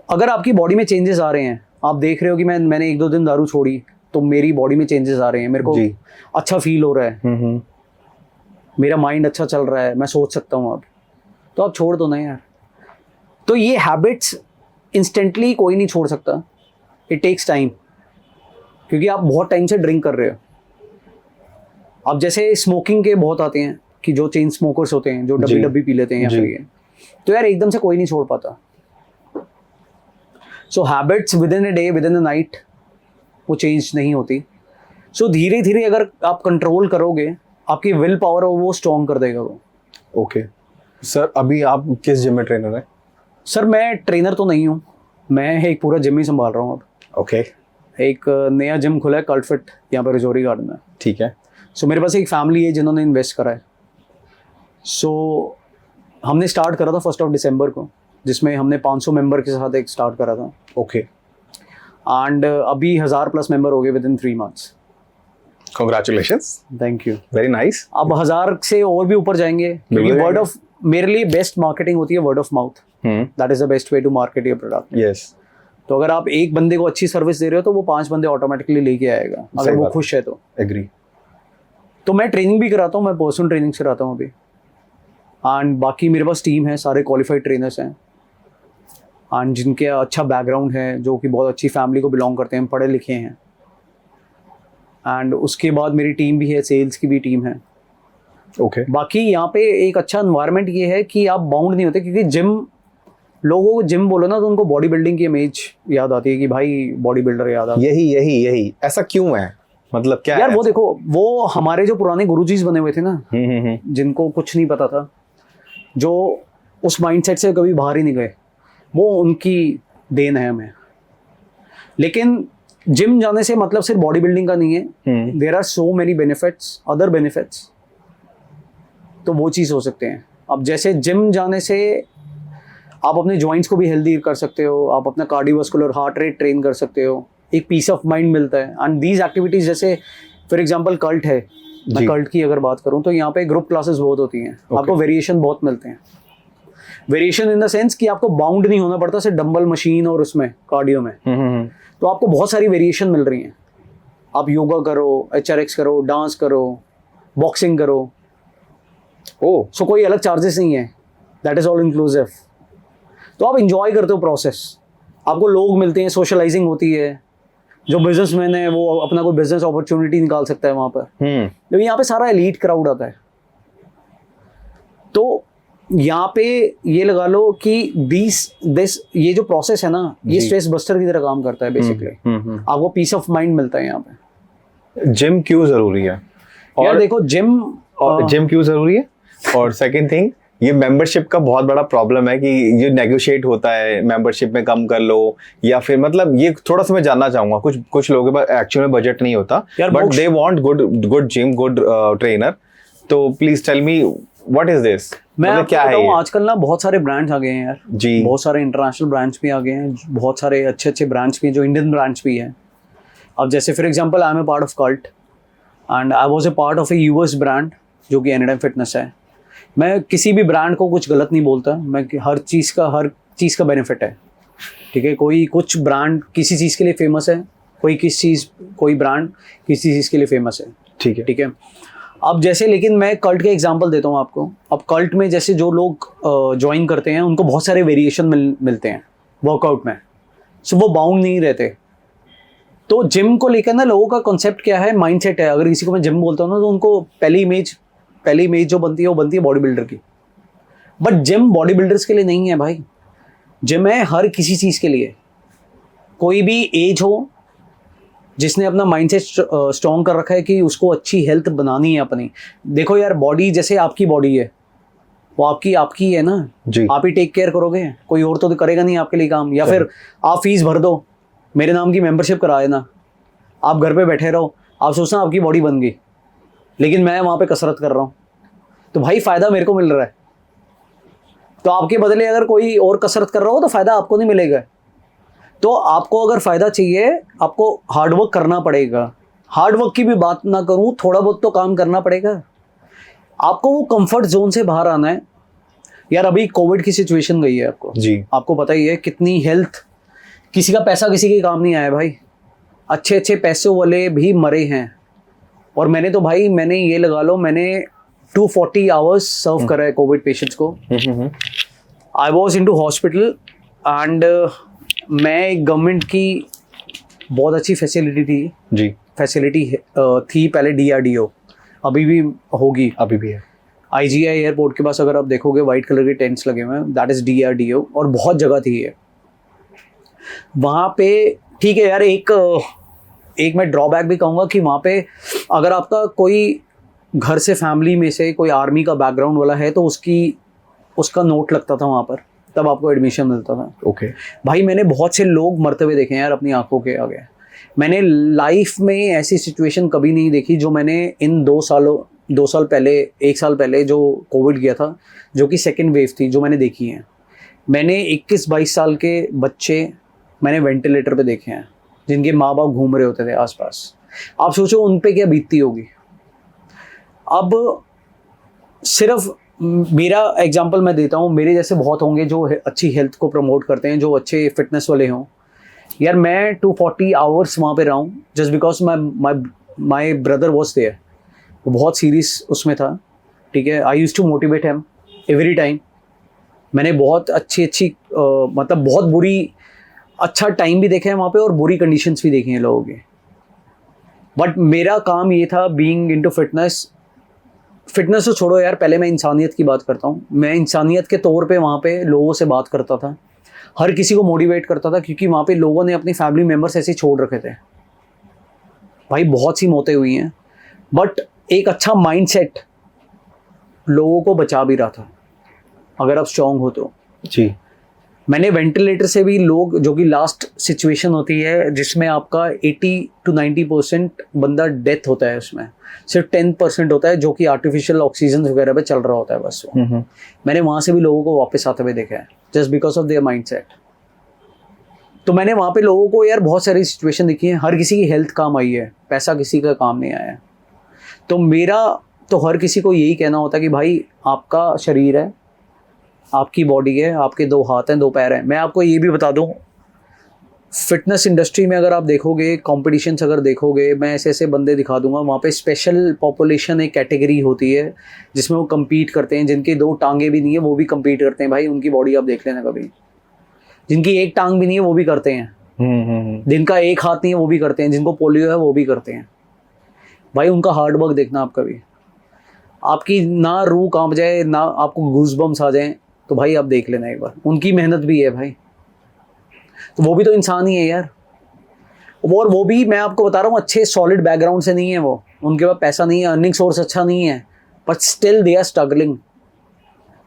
अगर आपकी बॉडी में चेंजेस आ रहे हैं, आप देख रहे हो कि मैंने 1-2 दिन दारू छोड़ी तो मेरी बॉडी में चेंजेस आ रहे हैं, मेरे को अच्छा फील हो रहा है, मेरा माइंड अच्छा चल रहा है, मैं सोच सकता हूँ अब, तो आप छोड़ दो ना यार। तो ये हैबिट्स इंस्टेंटली कोई नहीं छोड़ सकता, इट टेक्स टाइम, क्योंकि आप बहुत टाइम से ड्रिंक कर रहे हो। अब जैसे स्मोकिंग के बहुत आते हैं कि जो चेन स्मोकर्स होते हैं जो डब्बी पी लेते हैं या फिर ये, तो यार एकदम से कोई नहीं छोड़ पाता। So habits within a day, within a night वो चेंज नहीं होती। सो धीरे धीरे अगर आप कंट्रोल करोगे, आपकी विल पावर वो स्ट्रॉन्ग कर देगा वो। ओके सर, अभी आप किस जिम में ट्रेनर हैं? सर मैं ट्रेनर तो नहीं हूँ, मैं एक पूरा जिम ही संभाल रहा हूँ अब। ओके। एक नया जिम खुला है कल्ट फिट यहाँ पर रिजोरी गार्डन में। ठीक है। सो मेरे पास एक फैमिली है जिन्होंने इन्वेस्ट करा है। सो हमने स्टार्ट करा था 1 दिसंबर को, जिसमें हमने 500 मेंबर के साथ एक स्टार्ट करा था। ओके। एंड अभी 1000+ मेंबर हो गए with in 3 months। Congratulations. Thank you. Very nice. अब 1000 से और भी ऊपर जाएंगे, क्योंकि वर्ड ऑफ, मेरे लिए बेस्ट मार्केटिंग होती है word of mouth. That is the best way to market your product. Yes. तो अगर आप एक बंदे को अच्छी सर्विस दे रहे हो तो वो 5 बंदे ऑटोमेटिकली लेके आएगा, अगर वो खुश है तो। एग्री। तो मैं ट्रेनिंग भी कराता हूँ, मैं पर्सनल ट्रेनिंग कराता हूँ अभी। एंड बाकी मेरे पास टीम है, सारे क्वालिफाइड ट्रेनर्स हैं एंड जिनके अच्छा बैकग्राउंड है, जो कि बहुत अच्छी फैमिली को बिलोंग करते हैं, पढ़े लिखे हैं। एंड उसके बाद मेरी टीम भी है, सेल्स की भी टीम है। ओके। बाकी यहाँ पे एक अच्छा एनवायरनमेंट ये है कि आप बाउंड नहीं होते, क्योंकि जिम, लोगों को जिम बोलो ना तो उनको बॉडी बिल्डिंग की इमेज याद आती है कि भाई बॉडी बिल्डर याद आता है। यही ऐसा क्यों है, मतलब क्या यार है? वो देखो, वो हमारे जो पुराने गुरुजीज बने हुए थे ना, जिनको कुछ नहीं पता था, जो उस माइंडसेट से कभी बाहर ही नहीं गए, वो उनकी देन है हमें। लेकिन जिम जाने से मतलब सिर्फ बॉडी बिल्डिंग का नहीं है, there are so many benefits, other benefits. तो वो चीज़ हो सकते हैं। अब जैसे जिम जाने से आप अपने जॉइंट्स को भी हेल्दी कर सकते हो, आप अपना कार्डियोवास्कुलर हार्ट रेट ट्रेन कर सकते हो, एक पीस ऑफ माइंड मिलता है। एंड दीज एक्टिविटीज़ जैसे फॉर एग्जांपल कल्ट है, मैं कल्ट की अगर बात करूं तो यहाँ पे ग्रुप क्लासेस बहुत होती हैं, आपको वेरिएशन बहुत मिलते हैं। वेरिएशन इन द सेंस कि आपको बाउंड नहीं होना पड़ता सिर्फ डंबल मशीन और उसमें कार्डियो में, तो आपको बहुत सारी वेरिएशन मिल रही हैं। आप योगा करो, HRX करो, डांस करो, बॉक्सिंग करो, सो कोई अलग चार्जेस नहीं है, दैट इज ऑल इंक्लूसिव। तो आप इंजॉय करते हो प्रोसेस, आपको लोग मिलते हैं, सोशलाइजिंग होती है। जो बिजनेसमैन है वो अपना कोई बिजनेस अपॉर्चुनिटी निकाल सकता है वहां पर, लेकिन यहाँ पे सारा एलीट क्राउड आता है। तो यहाँ पे ये लगा लो कि ये जो प्रोसेस है ना, ये स्ट्रेस बस्टर की तरह काम करता है बेसिकली। आपको पीस ऑफ माइंड मिलता है यहाँ पे। जिम क्यों जरूरी है? और देखो जिम क्यों जरूरी है? और सेकंड थिंग, ये मेंबरशिप का बहुत बड़ा प्रॉब्लम है कि ये नेगोशिएट होता है, मेंबरशिप में कम कर लो, या फिर मतलब ये थोड़ा सा मैं जानना चाहूंगा। कुछ लोगों के पास एक्चुअली में बजट नहीं होता, but they want good gym, good trainer. तो please tell me what is this? मैं आपको क्या है? आजकल ना बहुत सारे ब्रांड्स आ गए हैं यार जी, बहुत सारे इंटरनेशनल ब्रांड्स भी आ गए हैं, बहुत सारे अच्छे अच्छे ब्रांड्स भी हैं, जो इंडियन ब्रांड्स भी हैं। अब जैसे for example I am a part of cult and I was a part of a US brand जो कि एनीटाइम फिटनेस है। मैं किसी भी ब्रांड को कुछ गलत नहीं बोलता, मैं हर चीज़ का बेनिफिट है, ठीक है। कुछ ब्रांड किसी चीज़ के लिए फेमस है, कोई ब्रांड किसी चीज़ के लिए फेमस है, ठीक है। अब जैसे लेकिन मैं कल्ट के एग्जांपल देता हूँ आपको। अब कल्ट में जैसे जो लोग ज्वाइन करते हैं उनको बहुत सारे वेरिएशन मिलते हैं वर्कआउट में, सो वो बाउंड नहीं रहते। तो जिम को लेकर ना लोगों का कॉन्सेप्ट क्या है, माइंडसेट है। अगर किसी को मैं जिम बोलता हूँ ना तो उनको पहली इमेज जो बनती है वो बनती है बॉडी बिल्डर की। बट जिम बॉडी बिल्डर्स के लिए नहीं है भाई, जिम है हर किसी चीज़ के लिए। कोई भी एज हो, जिसने अपना माइंडसेट स्ट्रॉन्ग कर रखा है कि उसको अच्छी हेल्थ बनानी है अपनी। देखो यार, बॉडी जैसे आपकी बॉडी है वो आपकी है ना जी, आप ही टेक केयर करोगे, कोई और तो करेगा नहीं आपके लिए काम। या फिर आप फीस भर दो, मेरे नाम की मेंबरशिप कराए ना, आप घर पे बैठे रहो, आप सोचना आपकी बॉडी बन गई, लेकिन मैं वहाँ पे कसरत कर रहा हूँ, तो भाई फ़ायदा मेरे को मिल रहा है। तो आपके बदले अगर कोई और कसरत कर रहा हो तो फ़ायदा आपको नहीं मिलेगा। तो आपको अगर फ़ायदा चाहिए, आपको हार्डवर्क करना पड़ेगा। हार्डवर्क की भी बात ना करूँ, थोड़ा बहुत तो काम करना पड़ेगा। आपको वो कंफर्ट जोन से बाहर आना है यार। अभी कोविड की सिचुएशन गई है आपको पता ही है कितनी हेल्थ, किसी का पैसा किसी के काम नहीं आया भाई। अच्छे अच्छे पैसों वाले भी मरे हैं। और मैंने ये लगा लो, मैंने 240 आवर्स सर्व करा है कोविड पेशेंट्स को। I was in to hospital and मैं गवर्नमेंट की बहुत अच्छी फैसिलिटी थी पहले, DRDO, अभी भी होगी, अभी भी है। IGI एयरपोर्ट के पास अगर आप देखोगे वाइट कलर के टेंट्स लगे हुए हैं, दैट इज़ DRDO। और बहुत जगह थी ये वहाँ पे, ठीक है यार। एक मैं ड्रॉबैक भी कहूँगा कि वहाँ पे अगर आपका कोई घर से फैमिली में से कोई आर्मी का बैकग्राउंड वाला है तो उसका नोट लगता था वहाँ पर, तब आपको एडमिशन मिलता था। ओके भाई, मैंने बहुत से लोग मरते हुए देखे हैं यार अपनी आंखों के आगे। मैंने लाइफ में ऐसी सिचुएशन कभी नहीं देखी जो मैंने इन 1 साल पहले जो कोविड गया था, जो कि सेकेंड वेव थी, जो मैंने देखी है। मैंने 21-22 साल के बच्चे मैंने वेंटिलेटर पे देखे हैं, जिनके माँ बाप घूम रहे होते थे आसपास। आप सोचो उन पे क्या बीतती होगी। अब सिर्फ मेरा एग्जांपल मैं देता हूँ, मेरे जैसे बहुत होंगे जो अच्छी हेल्थ को प्रमोट करते हैं, जो अच्छे फिटनेस वाले हों। यार मैं 240 आवर्स वहाँ पे रहा हूँ just because my brother was there. वो बहुत सीरियस उसमें था, ठीक है। I used to motivate him every time. मैंने बहुत अच्छी मतलब बहुत बुरी अच्छा टाइम भी देखा है वहाँ पे और बुरी कंडीशंस भी देखी हैं लोगों के। बट मेरा काम ये था, बीइंग इनटू फिटनेस तो छोड़ो यार, पहले मैं इंसानियत की बात करता हूँ। मैं इंसानियत के तौर पे वहाँ पे लोगों से बात करता था, हर किसी को मोटिवेट करता था, क्योंकि वहाँ पे लोगों ने अपनी फैमिली मेम्बर्स ऐसे छोड़ रखे थे भाई। बहुत सी मौतें हुई हैं, बट एक अच्छा माइंडसेट लोगों को बचा भी रहा था, अगर आप स्ट्रांग हो तो जी। मैंने वेंटिलेटर से भी लोग, जो कि लास्ट सिचुएशन होती है जिसमें आपका 80 to 90% बंदा डेथ होता है, उसमें सिर्फ 10% होता है जो कि आर्टिफिशियल ऑक्सीजन वगैरह पे चल रहा होता है बस वो। मैंने वहाँ से भी लोगों को वापस आते हुए देखा है, just because of their mindset. तो मैंने वहाँ पे लोगों को यार बहुत सारी सिचुएशन देखी है, हर किसी की हेल्थ काम आई है, पैसा किसी का काम नहीं आया है। तो मेरा तो हर किसी को यही कहना होता है कि भाई आपका शरीर है, आपकी बॉडी है, आपके 2 हाथ हैं 2 पैर हैं। मैं आपको ये भी बता दूं, फिटनेस इंडस्ट्री में अगर आप देखोगे, कॉम्पिटिशन्स अगर देखोगे, मैं ऐसे ऐसे बंदे दिखा दूंगा, वहाँ पे स्पेशल पॉपुलेशन एक कैटेगरी होती है जिसमें वो compete करते हैं, जिनकी 2 टांगे भी नहीं है वो भी compete करते हैं। भाई उनकी बॉडी आप देख लेना कभी, जिनकी 1 टांग भी नहीं है वो भी करते हैं, जिनका 1 हाथ नहीं है वो भी करते हैं, जिनको पोलियो है वो भी करते हैं। भाई उनका हार्ड वर्क देखना आप कभी, आपकी ना रूह कांप जाए ना आपको गूज़बम्स आ जाए, तो भाई आप देख लेना एक बार, उनकी मेहनत भी है भाई। तो वो भी तो इंसान ही है यार, और वो भी मैं आपको बता रहा हूँ अच्छे सॉलिड बैकग्राउंड से नहीं है वो, उनके पास पैसा नहीं है, अर्निंग सोर्स अच्छा नहीं है, but still they are struggling,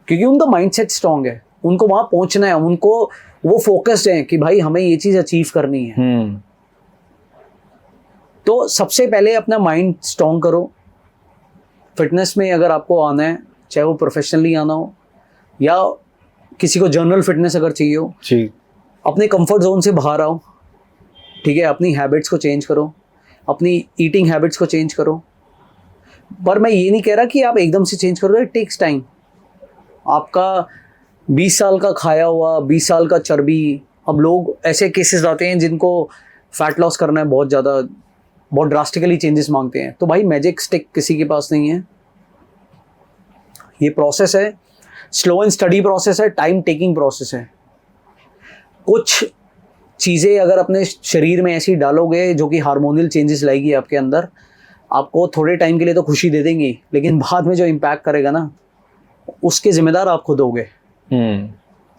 क्योंकि उनका माइंडसेट स्ट्रांग है, उनको वहाँ पहुँचना है, उनको वो फोकस्ड है कि भाई हमें ये चीज़ अचीव करनी है। तो सबसे पहले अपना माइंड स्ट्रांग करो। फिटनेस में अगर आपको आना है, चाहे वो प्रोफेशनली आना हो या किसी को जनरल फिटनेस अगर चाहिए हो, जी, अपने कंफर्ट जोन से बाहर आओ, ठीक है, अपनी हैबिट्स को चेंज करो, अपनी ईटिंग हैबिट्स को चेंज करो। पर मैं ये नहीं कह रहा कि आप एकदम से चेंज कर दो, इट टेक्स टाइम। आपका 20 साल का खाया हुआ, 20 साल का चर्बी, अब लोग ऐसे केसेस आते हैं जिनको फैट लॉस करना है, बहुत ज़्यादा, बहुत ड्रास्टिकली चेंजेस मांगते हैं। तो भाई मैजिक स्टिक किसी के पास नहीं है, ये प्रोसेस है, स्लो एंड स्टडी प्रोसेस है, टाइम टेकिंग प्रोसेस है। कुछ चीज़ें अगर अपने शरीर में ऐसी डालोगे जो कि हार्मोनल चेंजेस लाएगी आपके अंदर, आपको थोड़े टाइम के लिए तो खुशी दे देंगी, लेकिन बाद में जो इम्पैक्ट करेगा ना, उसके जिम्मेदार आप खुद होगे।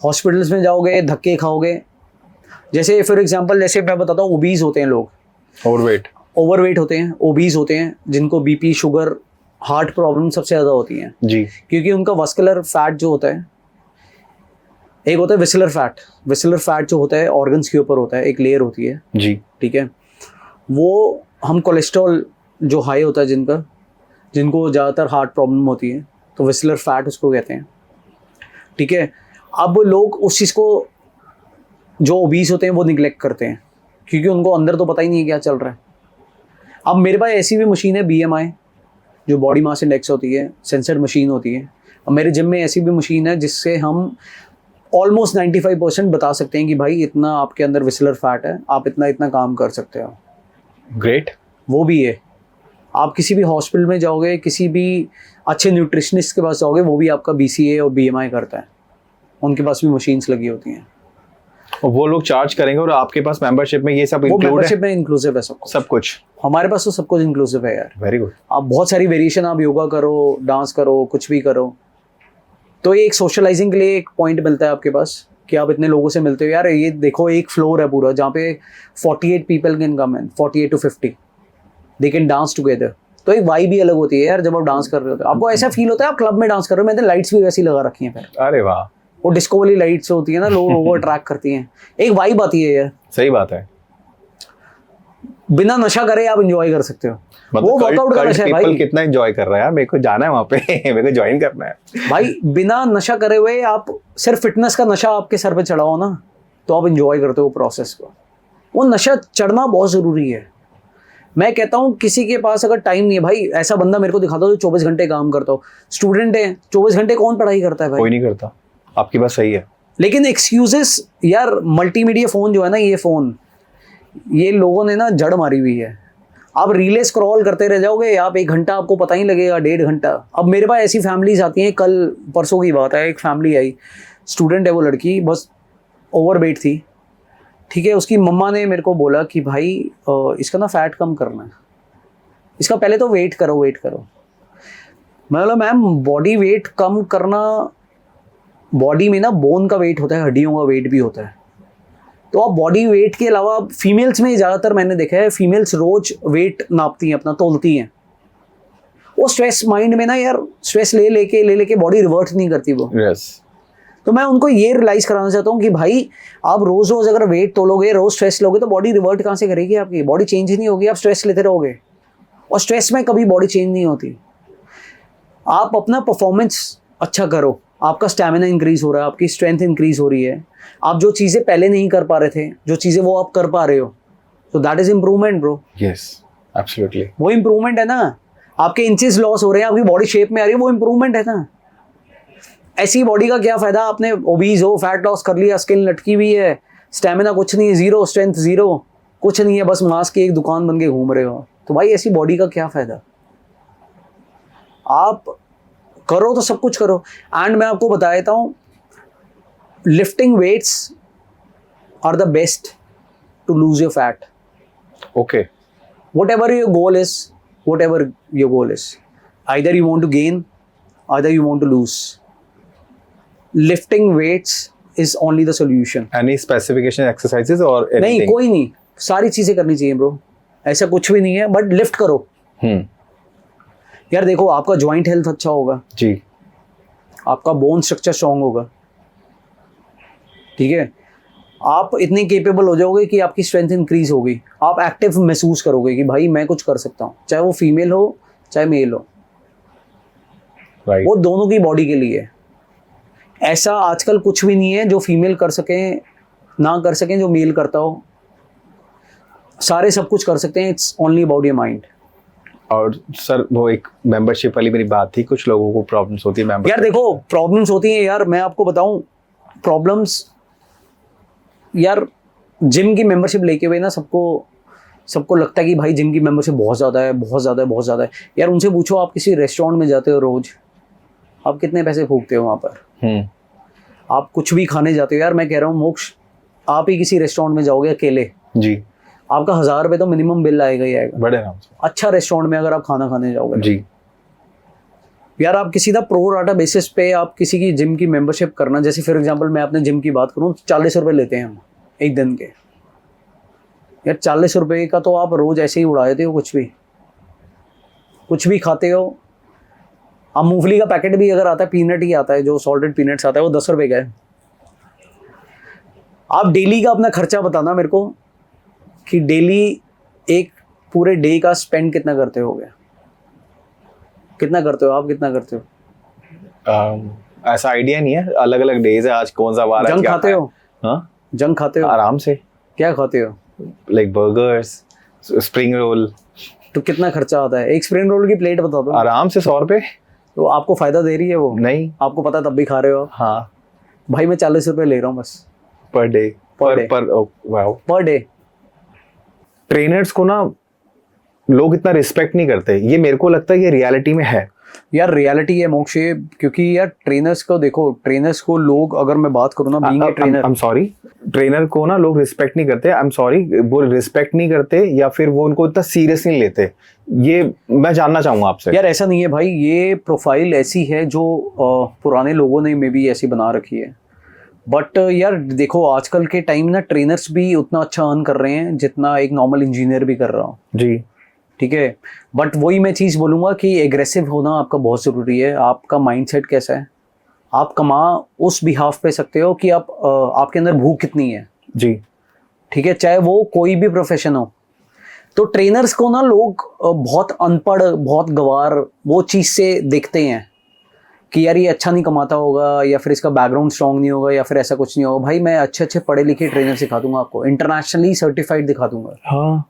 हॉस्पिटल्स में जाओगे, धक्के खाओगे। जैसे फॉर एग्जांपल, जैसे मैं बताता हूँ, ओबीज होते हैं लोग, ओवरवेट होते हैं, ओबीज होते हैं, जिनको बीपी, शुगर, हार्ट प्रॉब्लम सबसे ज़्यादा होती हैं जी, क्योंकि उनका वस्कुलर फैट जो होता है, एक होता है विसलर फैट, विसलर फैट जो होता है ऑर्गन्स के ऊपर होता है, एक लेयर होती है जी, ठीक है। वो हम कोलेस्ट्रॉल जो हाई होता है जिनका, जिनको ज़्यादातर हार्ट प्रॉब्लम होती है, तो विसलर फैट उसको कहते हैं, ठीक है। अब लोग उस चीज़ को, जो ओबीस होते हैं वो निगलेक्ट करते हैं, क्योंकि उनको अंदर तो पता ही नहीं है क्या चल रहा है। अब मेरे पास ऐसी भी मशीन है, BMI, जो बॉडी मास इंडेक्स होती है, सेंसर्ड मशीन होती है। अब मेरे जिम में ऐसी भी मशीन है जिससे हम ऑलमोस्ट 95% बता सकते हैं कि भाई इतना आपके अंदर विसलर फैट है, आप इतना इतना काम कर सकते हो। ग्रेट। वो भी है। आप किसी भी हॉस्पिटल में जाओगे, किसी भी अच्छे न्यूट्रिशनिस्ट के पास जाओगे, वो भी आपका BCA और BMI करता है, उनके पास भी मशीन्स लगी होती हैं। और वो लोग चार्ज करेंगे, और आपके पास मेंबरशिप में ये सब वो इंक्लूड है? मेंबरशिप में इंक्लूसिव है सब कुछ। हमारे पास तो सब कुछ इंक्लूसिव है यार। Very good. आप बहुत सारी वेरिएशन, आप योगा करो, डांस करो, कुछ भी करो, तो ये एक सोशलाइजिंग के लिए एक पॉइंट मिलता है आपके पास कि आप इतने लोगों से मिलते हो। यार ये देखो, एक फ्लोर है पूरा जहाँ पे 48 people can come in, 48 to 50 they can dance together. तो एक वाइब भी अलग होती है यार, जब आप डांस कर रहे होते हो आपको ऐसा फील होता है आप क्लब में डांस कर रहे हो। मैंने लाइट्स भी वैसी लगा रखी हैं फिर। अरे वाह। वो डिस्को वाली लाइट्स होती है ना, लोगों को अट्रैक्ट करती हैं, एक वाइब आती है यार। सही बात है। बिना नशा करे आप एंजॉय कर सकते हो। मतलब वो वर्कआउट का नशा है भाई। कितना एंजॉय कर रहा है यार, मेरे को जाना है वहाँ पे मेरे को ज्वाइन करना है भाई। बिना नशा करे हुए आप सिर्फ फिटनेस का नशा आपके सर पे चढ़ाओ ना, तो आप एंजॉय करते हो प्रोसेस को। वो नशा चढ़ना बहुत ज़रूरी है। मैं कहता हूँ किसी के पास अगर टाइम नहीं है, भाई ऐसा बंदा मेरे को दिखा दो जो 24 घंटे काम करता हो। स्टूडेंट है, 24 घंटे कौन पढ़ाई करता है भाई? कोई नहीं करता। आपकी बात सही है। लेकिन एक्सक्यूजेस यार, मल्टीमीडिया फ़ोन जो है ना, ये फ़ोन, ये लोगों ने ना जड़ मारी हुई है। आप रीलें स्क्रॉल करते रह जाओगे, आप 1 घंटा आपको पता ही लगेगा, 1.5 घंटा। अब मेरे पास ऐसी फैमिलीज आती हैं, कल परसों की बात है, एक फैमिली आई, स्टूडेंट है वो लड़की, बस ओवरवेट थी, ठीक है। उसकी मम्मा ने मेरे को बोला कि भाई इसका ना फैट कम करना है, इसका पहले तो वेट करो। मैं बोला मैम, बॉडी वेट कम करना, बॉडी में ना बोन का वेट होता है, हड्डियों का वेट भी होता है। तो आप बॉडी वेट के अलावा, फीमेल्स में ज़्यादातर मैंने देखा है, फीमेल्स रोज वेट नापती हैं, अपना तोलती हैं। वो स्ट्रेस माइंड में ना यार, स्ट्रेस ले लेके बॉडी रिवर्ट नहीं करती वो। yes. तो मैं उनको ये रियलाइज कराना चाहता हूँ कि भाई आप रोज रोज अगर वेट तोलोगे, रोज स्ट्रेस लोगे, तो बॉडी रिवर्ट कहाँ से करेगी? आपकी बॉडी चेंज ही नहीं होगी, आप स्ट्रेस लेते रहोगे, और स्ट्रेस में कभी बॉडी चेंज नहीं होती। आप अपना परफॉर्मेंस अच्छा करो, आपका स्टैमिना इंक्रीज हो रहा है, आपकी स्ट्रेंथ इंक्रीज हो रही है, आप जो चीज़ें पहले नहीं कर पा रहे थे, जो चीज़ें वो आप कर पा रहे हो, तो that is improvement bro. Yes, absolutely. वो इम्प्रूवमेंट है ना। आपके इंचेस लॉस हो रहे हैं, आपकी बॉडी शेप में आ रही है, वो इम्प्रूवमेंट है ना। ऐसी बॉडी का क्या फायदा? आपने ओबीज हो, फैट लॉस कर लिया, स्किन लटकी हुई है, स्टैमिना कुछ नहीं है, जीरो, स्ट्रेंथ जीरो, कुछ नहीं है, बस मांस की एक दुकान बन के घूम रहे हो, तो भाई ऐसी बॉडी का क्या फायदा? आप करो तो सब कुछ करो। एंड मैं आपको बता देता हूँ, lifting weights are the best to lose your fat. Okay. Whatever your goal is, either you want to gain, either you want to lose. Lifting weights is only the solution. Any specification exercises or anything? नहीं, कोई नहीं, सारी चीजें करनी चाहिए bro, ऐसा कुछ भी नहीं है, बट लिफ्ट करो। यार देखो, आपका जॉइंट हेल्थ अच्छा होगा जी, आपका बोन स्ट्रक्चर स्ट्रांग होगा, ठीक है, आप इतने केपेबल हो जाओगे कि आपकी स्ट्रेंथ इंक्रीज होगी, आप एक्टिव महसूस करोगे कि भाई मैं कुछ कर सकता हूँ, चाहे वो फीमेल हो चाहे मेल हो, राइट। वो दोनों की बॉडी के लिए है। ऐसा आजकल कुछ भी नहीं है जो फीमेल कर सके ना कर सकें जो मेल करता हो, सारे सब कुछ कर सकते हैं, it's only about your mind. और सर वो एक मेंबरशिप वाली मेरी बात थी, कुछ लोगों को प्रॉब्लम्स होती है मेंबरशिप। यार देखो, प्रॉब्लम्स होती हैं यार, मैं आपको बताऊं, प्रॉब्लम्स यार, जिम की मेंबरशिप लेके हुए ना सबको लगता है कि भाई जिम की मेंबरशिप बहुत ज़्यादा है, बहुत ज़्यादा है, बहुत ज़्यादा है। यार उनसे पूछो, आप किसी रेस्टोरेंट में जाते हो रोज, आप कितने पैसे फूकते हो वहाँ पर? आप कुछ भी खाने जाते हो, यार मैं कह रहा हूँ मोक्ष, आप ही किसी रेस्टोरेंट में जाओगे अकेले जी, आपका 1000 रुपये तो मिनिमम बिल आएगा ही आएगा, बड़े आराम से। अच्छा रेस्टोरेंट में अगर आप खाना खाने जाओगे जी। यार, आप किसी का प्रो राटा बेसिस पे आप किसी की जिम की मेंबरशिप करना, जैसे फॉर एग्जांपल मैं अपने जिम की बात करूँ, 40 रुपये लेते हैं हम एक दिन के। यार 40 रुपये का तो आप रोज ऐसे ही उड़ा देते हो, कुछ भी खाते हो। अब मूंगफली का पैकेट भी अगर आता है, पीनट ही आता है, जो सॉल्टेड पीनट्स आता है, वो 10 रुपये का है। आप डेली का अपना खर्चा बताना मेरे को कि डेली एक पूरे डे का स्पेंड कितना करते हो गया, कितना करते हो आप, कितना करते हो? ऐसा आइडिया नहीं है, अलग अलग डेज है, आज कौन सा वार है। जंक खाते हो? हाँ, जंक खाते हो? आराम से। क्या खाते हो? Like burgers, spring roll. तो कितना खर्चा आता है? एक स्प्रिंग रोल की प्लेट बता दो। आराम से 100 रुपये। तो आपको फायदा दे रही है वो? नहीं, आपको पता तब भी खा रहे हो? हाँ भाई मैं 40 रुपये ले रहा हूँ बस per day. Per day. Trainers को ना लोग इतना रिस्पेक्ट नहीं करते, ये मेरे को लगता है ये रियलिटी में है। यार रियलिटी है मोक्ष, क्योंकि यार ट्रेनर्स को देखो, ट्रेनर्स को लोग, अगर मैं बात करूँ ना, being a trainer, I am sorry, trainer को ना लोग रिस्पेक्ट नहीं करते। आई एम सॉरी, वो रिस्पेक्ट नहीं करते या फिर वो उनको इतना सीरियस नहीं लेते। ये मैं जानना चाहूंगा आपसे। यार ऐसा नहीं है भाई, ये प्रोफाइल ऐसी है जो पुराने लोगों ने मे बी ऐसी बना रखी है। बट यार देखो, आजकल के टाइम ना ट्रेनर्स भी उतना अच्छा अर्न कर रहे हैं जितना एक नॉर्मल इंजीनियर भी कर रहा हूँ जी, ठीक है। बट वही मैं चीज़ बोलूँगा कि एग्रेसिव होना आपका बहुत ज़रूरी है। आपका माइंडसेट कैसा है, आप कमा उस बिहाफ पे सकते हो कि आप आपके अंदर भूख कितनी है जी, ठीक है, चाहे वो कोई भी प्रोफेशन हो। तो ट्रेनर्स को ना लोग बहुत अनपढ़, बहुत गवार वो चीज़ से देखते हैं कि यार ये अच्छा नहीं कमाता होगा, या फिर इसका बैकग्राउंड स्ट्रांग नहीं होगा, या फिर ऐसा कुछ नहीं होगा। भाई मैं अच्छे अच्छे पढ़े लिखे ट्रेनर सिखा दूंगा आपको, इंटरनेशनली सर्टिफाइड दिखा दूंगा। हाँ,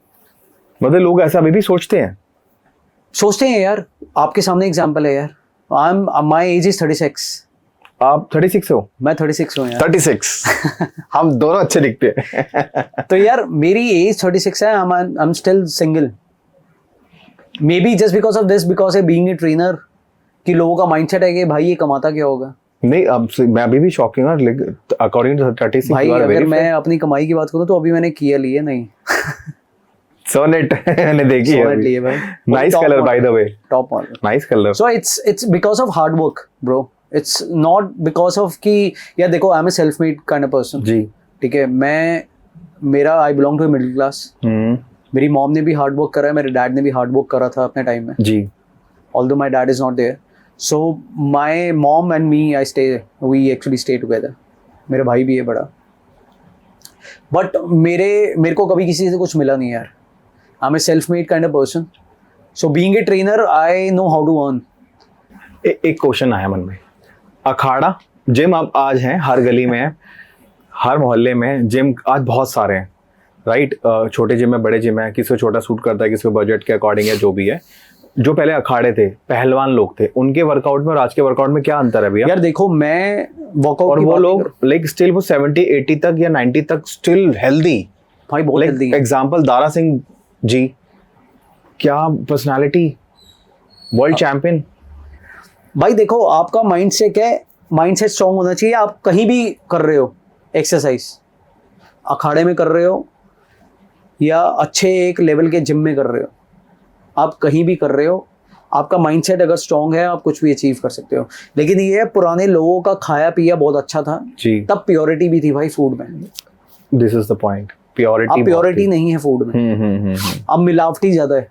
मतलब लोग ऐसा अभी भी सोचते हैं यार। आपके सामने एग्जांपल है यार, माय एज इज 36। आप 36 हो? मैं 36 हूँ यार। 36 हम दोनों अच्छे दिखते हैं। तो यार मेरी एज 36 है, I am still single. May be just because of this, because being a trainer, कि लोगों का माइंडसेट है कि भाई ये कमाता क्या होगा। नहीं, अब मैं अभी भी शॉकिंग हूँ, अकॉर्डिंग टू 36 भाई अगर मैं अपनी कमाई की बात करूँ तो अभी मैंने किया ली है नहीं। सोनेट मैंने देखी है लिए भाई, nice colour by the way, top model, nice colour. So it's because of hard work bro, it's not because of कि यार देखो I am a self made kind of person जी, ठीक है। I belong to middle class. मेरी mom ने भी hard work करा है, मेरे डैड ने भी हार्ड वर्क करा था अपने टाइम में जी, although my dad is not there. So my mom and me we actually stay together. मेरा भाई भी है बड़ा. बट मेरे को कभी किसी से कुछ मिला नहीं यार. I am a self made kind of person. So being a trainer I know how to earn. एक क्वेश्चन आया मन में. अखाड़ा जिम अब आज हैं, हर गली में है, हर मोहल्ले में जिम आज बहुत सारे हैं, राइट. छोटे जिम है, बड़े जिम है, किसी को छोटा सूट करता है, किसी को बजट के अकॉर्डिंग है, जो भी है. जो पहले अखाड़े थे, पहलवान लोग थे, उनके वर्कआउट में और आज के वर्कआउट में क्या अंतर है भैया? यार देखो, मैं वर्कआउट और वो लोग लाइक स्टिल वो 70-80 तक या 90 तक स्टिल हेल्दी. भाई बहुत हेल्दी. एग्जांपल दारा सिंह जी, क्या पर्सनालिटी, वर्ल्ड चैंपियन. भाई देखो, आपका माइंडसेट है, माइंडसेट स्ट्रांग होना चाहिए. आप कहीं भी कर रहे हो एक्सरसाइज, अखाड़े में कर रहे हो या अच्छे एक लेवल के जिम में कर रहे हो, आप कहीं भी कर रहे हो, आपका माइंडसेट अगर स्ट्रांग है आप कुछ भी अचीव कर सकते हो. लेकिन ये पुराने लोगों का खाया पिया बहुत अच्छा था जी. तब प्योरिटी भी थी भाई फूड में. This is the point. Purity, अब प्योरिटी नहीं है फूड में. अब मिलावटी ज्यादा है.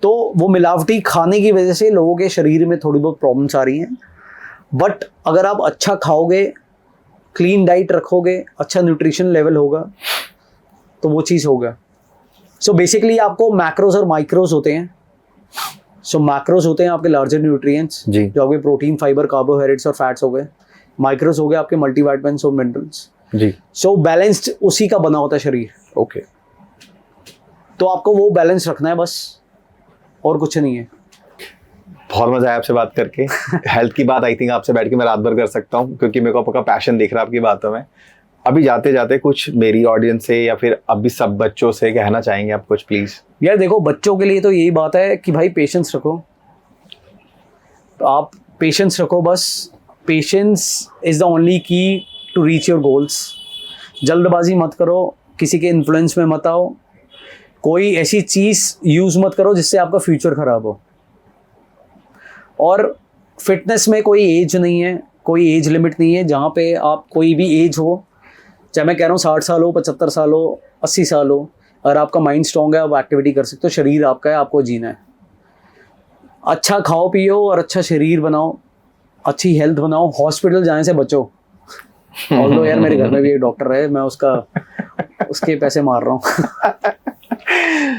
तो वो मिलावटी खाने की वजह से लोगों के शरीर में थोड़ी बहुत प्रॉब्लम्स आ रही हैं. बट अगर आप अच्छा खाओगे, क्लीन डाइट रखोगे, अच्छा न्यूट्रिशन लेवल होगा, तो वो चीज़ होगा. सो बेसिकली आपको मैक्रोज और माइक्रोज होते हैं. सो मैक्रोज होते हैं आपके लार्जर न्यूट्रिएंट्स, जो आपके प्रोटीन, फाइबर, कार्बोहाइड्रेट्स और फैट्स हो गए. माइक्रोज हो गए आपके मल्टीविटामिन्स और मिनरल्स जी. सो बैलेंस्ड उसी का बना होता है शरीर. ओके. तो आपको वो बैलेंस रखना है बस, और कुछ नहीं है. बहुत मजा आया आपसे बात करके. हेल्थ की बात आई थिंक आपसे बैठ के मैं रात भर कर सकता हूँ, क्योंकि मेरे को आपका पैशन दिख रहा है आपकी बातों में. अभी जाते जाते कुछ मेरी ऑडियंस से या फिर अभी सब बच्चों से कहना चाहेंगे आप कुछ, प्लीज? यार देखो, बच्चों के लिए तो यही बात है कि भाई पेशेंस रखो. तो आप पेशेंस रखो बस. पेशेंस इज द ओनली की टू रीच योर गोल्स. जल्दबाजी मत करो, किसी के इन्फ्लुएंस में मत आओ, कोई ऐसी चीज़ यूज़ मत करो जिससे आपका फ्यूचर ख़राब हो. और फिटनेस में कोई एज नहीं है, कोई एज लिमिट नहीं है. जहाँ पे आप कोई भी एज हो, चाहे मैं कह रहा हूँ 60 साल हो, 75 साल हो, 80 साल हो, अगर आपका माइंड स्ट्रॉन्ग है आप एक्टिविटी कर सकते हो. शरीर आपका है, आपको जीना है. अच्छा खाओ पियो और अच्छा शरीर बनाओ, अच्छी हेल्थ बनाओ. हॉस्पिटल जाने से बचो. ऑल्दो यार मेरे घर में भी एक डॉक्टर है, मैं उसके पैसे मार रहा हूँ.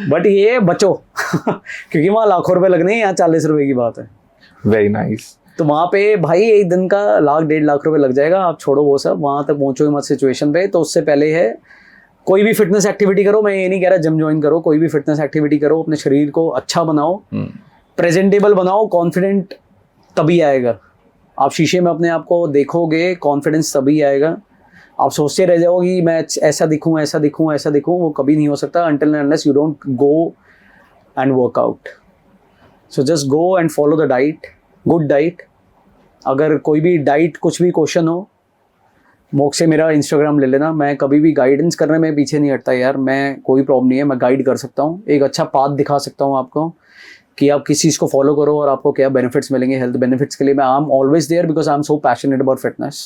बट ये बचो क्योंकि वहाँ लाखों रुपए लगने हैं, यहाँ 40 रुपए की बात है. Very nice. तो वहाँ पे भाई एक दिन का 1-1.5 लाख रुपए लग जाएगा. आप छोड़ो वो सब, वहाँ तक पहुँचो मत सिचुएशन पे. तो उससे पहले है कोई भी फिटनेस एक्टिविटी करो. मैं ये नहीं कह रहा जिम ज्वाइन करो, कोई भी फिटनेस एक्टिविटी करो. अपने शरीर को अच्छा बनाओ, प्रेजेंटेबल बनाओ. कॉन्फिडेंट तभी आएगा. आप शीशे में अपने आप को देखोगे, कॉन्फिडेंस तभी आएगा. आप सोचते रह जाओगे कि मैं ऐसा दिखूँ, ऐसा दिखूँ, ऐसा दिखूँ, वो कभी नहीं हो सकता until and unless you don't go and work out. So just go and follow the diet, good diet. अगर कोई भी डाइट कुछ भी क्वेश्चन हो, मोक्ष से मेरा इंस्टाग्राम ले लेना. मैं कभी भी गाइडेंस करने में पीछे नहीं हटता यार. मैं कोई प्रॉब्लम नहीं है, मैं गाइड कर सकता हूँ. एक अच्छा पाथ दिखा सकता हूँ आपको कि आप किस चीज़ को फॉलो करो और आपको क्या बेनिफिट्स मिलेंगे. हेल्थ बेनिफिट्स के लिए मैं I am always there because I am so passionate about fitness.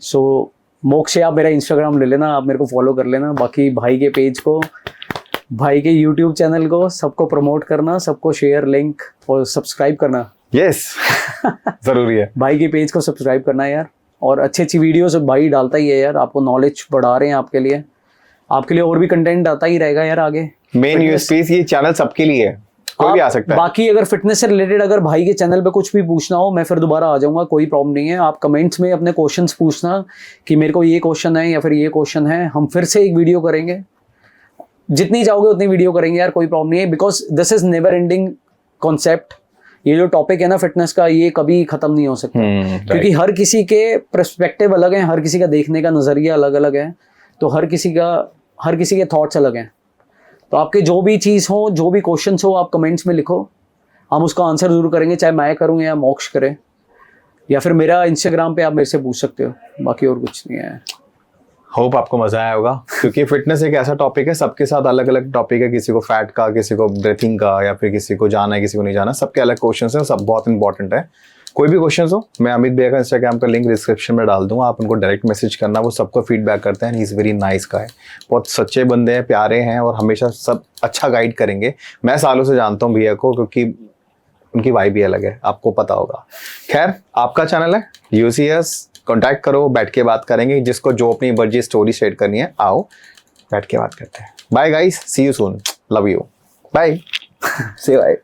So Moksh से आप मेरा इंस्टाग्राम ले लेना, आप मेरे को फॉलो कर लेना. बाकी भाई के पेज को, भाई के यूट्यूब चैनल को सबको प्रमोट करना, सबको शेयर, लिंक और सब्सक्राइब करना. यस जरूरी है. भाई के पेज को सब्सक्राइब करना यार. और अच्छी अच्छी वीडियोस भाई डालता ही है यार. आपको नॉलेज बढ़ा रहे हैं. आपके लिए और भी कंटेंट आता ही रहेगा यार आगे. मेन यूएसपी ये चैनल सबके लिए है, कोई भी आ सकता है. बाकी अगर फिटनेस से रिलेटेड अगर भाई के चैनल पे कुछ भी पूछना हो, मैं फिर दोबारा आ जाऊंगा, कोई प्रॉब्लम नहीं है. आप कमेंट्स में अपने क्वेश्चंस पूछना कि मेरे को ये क्वेश्चन है या फिर ये क्वेश्चन है. हम फिर से एक वीडियो करेंगे. जितनी चाहोगे उतनी वीडियो करेंगे यार, कोई प्रॉब्लम नहीं है. Because this is never ending concept. ये जो टॉपिक है ना फिटनेस का, ये कभी खत्म नहीं हो सकता. क्योंकि हर किसी के पर्सपेक्टिव अलग हैं, हर किसी का देखने का नजरिया अलग अलग है. तो हर किसी के थॉट्स अलग हैं. तो आपके जो भी चीज़ हो, जो भी क्वेश्चंस हो, आप कमेंट्स में लिखो. हम उसका आंसर जरूर करेंगे, चाहे मैं करूँ या मोक्ष करे, या फिर मेरा इंस्टाग्राम पे आप मेरे से पूछ सकते हो. बाकी और कुछ नहीं है. होप आपको मजा आया होगा, क्योंकि फिटनेस एक ऐसा टॉपिक है, सबके साथ अलग अलग टॉपिक है. किसी को फैट का, किसी को ब्रीथिंग का, या फिर किसी को जाना है, किसी को नहीं जाना. सबके अलग क्वेश्चंस हैं, सब बहुत इंपॉर्टेंट है. कोई भी क्वेश्चंस हो, मैं अमित भैया का इंस्टाग्राम का लिंक डिस्क्रिप्शन में डाल दूंगा. आप उनको डायरेक्ट मैसेज करना, वो सबको फीडबैक करते हैं. He is very nice guy. बहुत सच्चे बंदे हैं, प्यारे हैं और हमेशा सब अच्छा गाइड करेंगे. मैं सालों से जानता हूँ भैया को, क्योंकि उनकी वाइब भी अलग है, आपको पता होगा। खैर, आपका चैनल है यूसीएस, कांटेक्ट करो, बैठ के बात करेंगे। जिसको जो अपनी मर्जी स्टोरी शेयर करनी है, आओ बैठ के बात करते हैं। Bye guys, see you soon, love you, bye, say bye.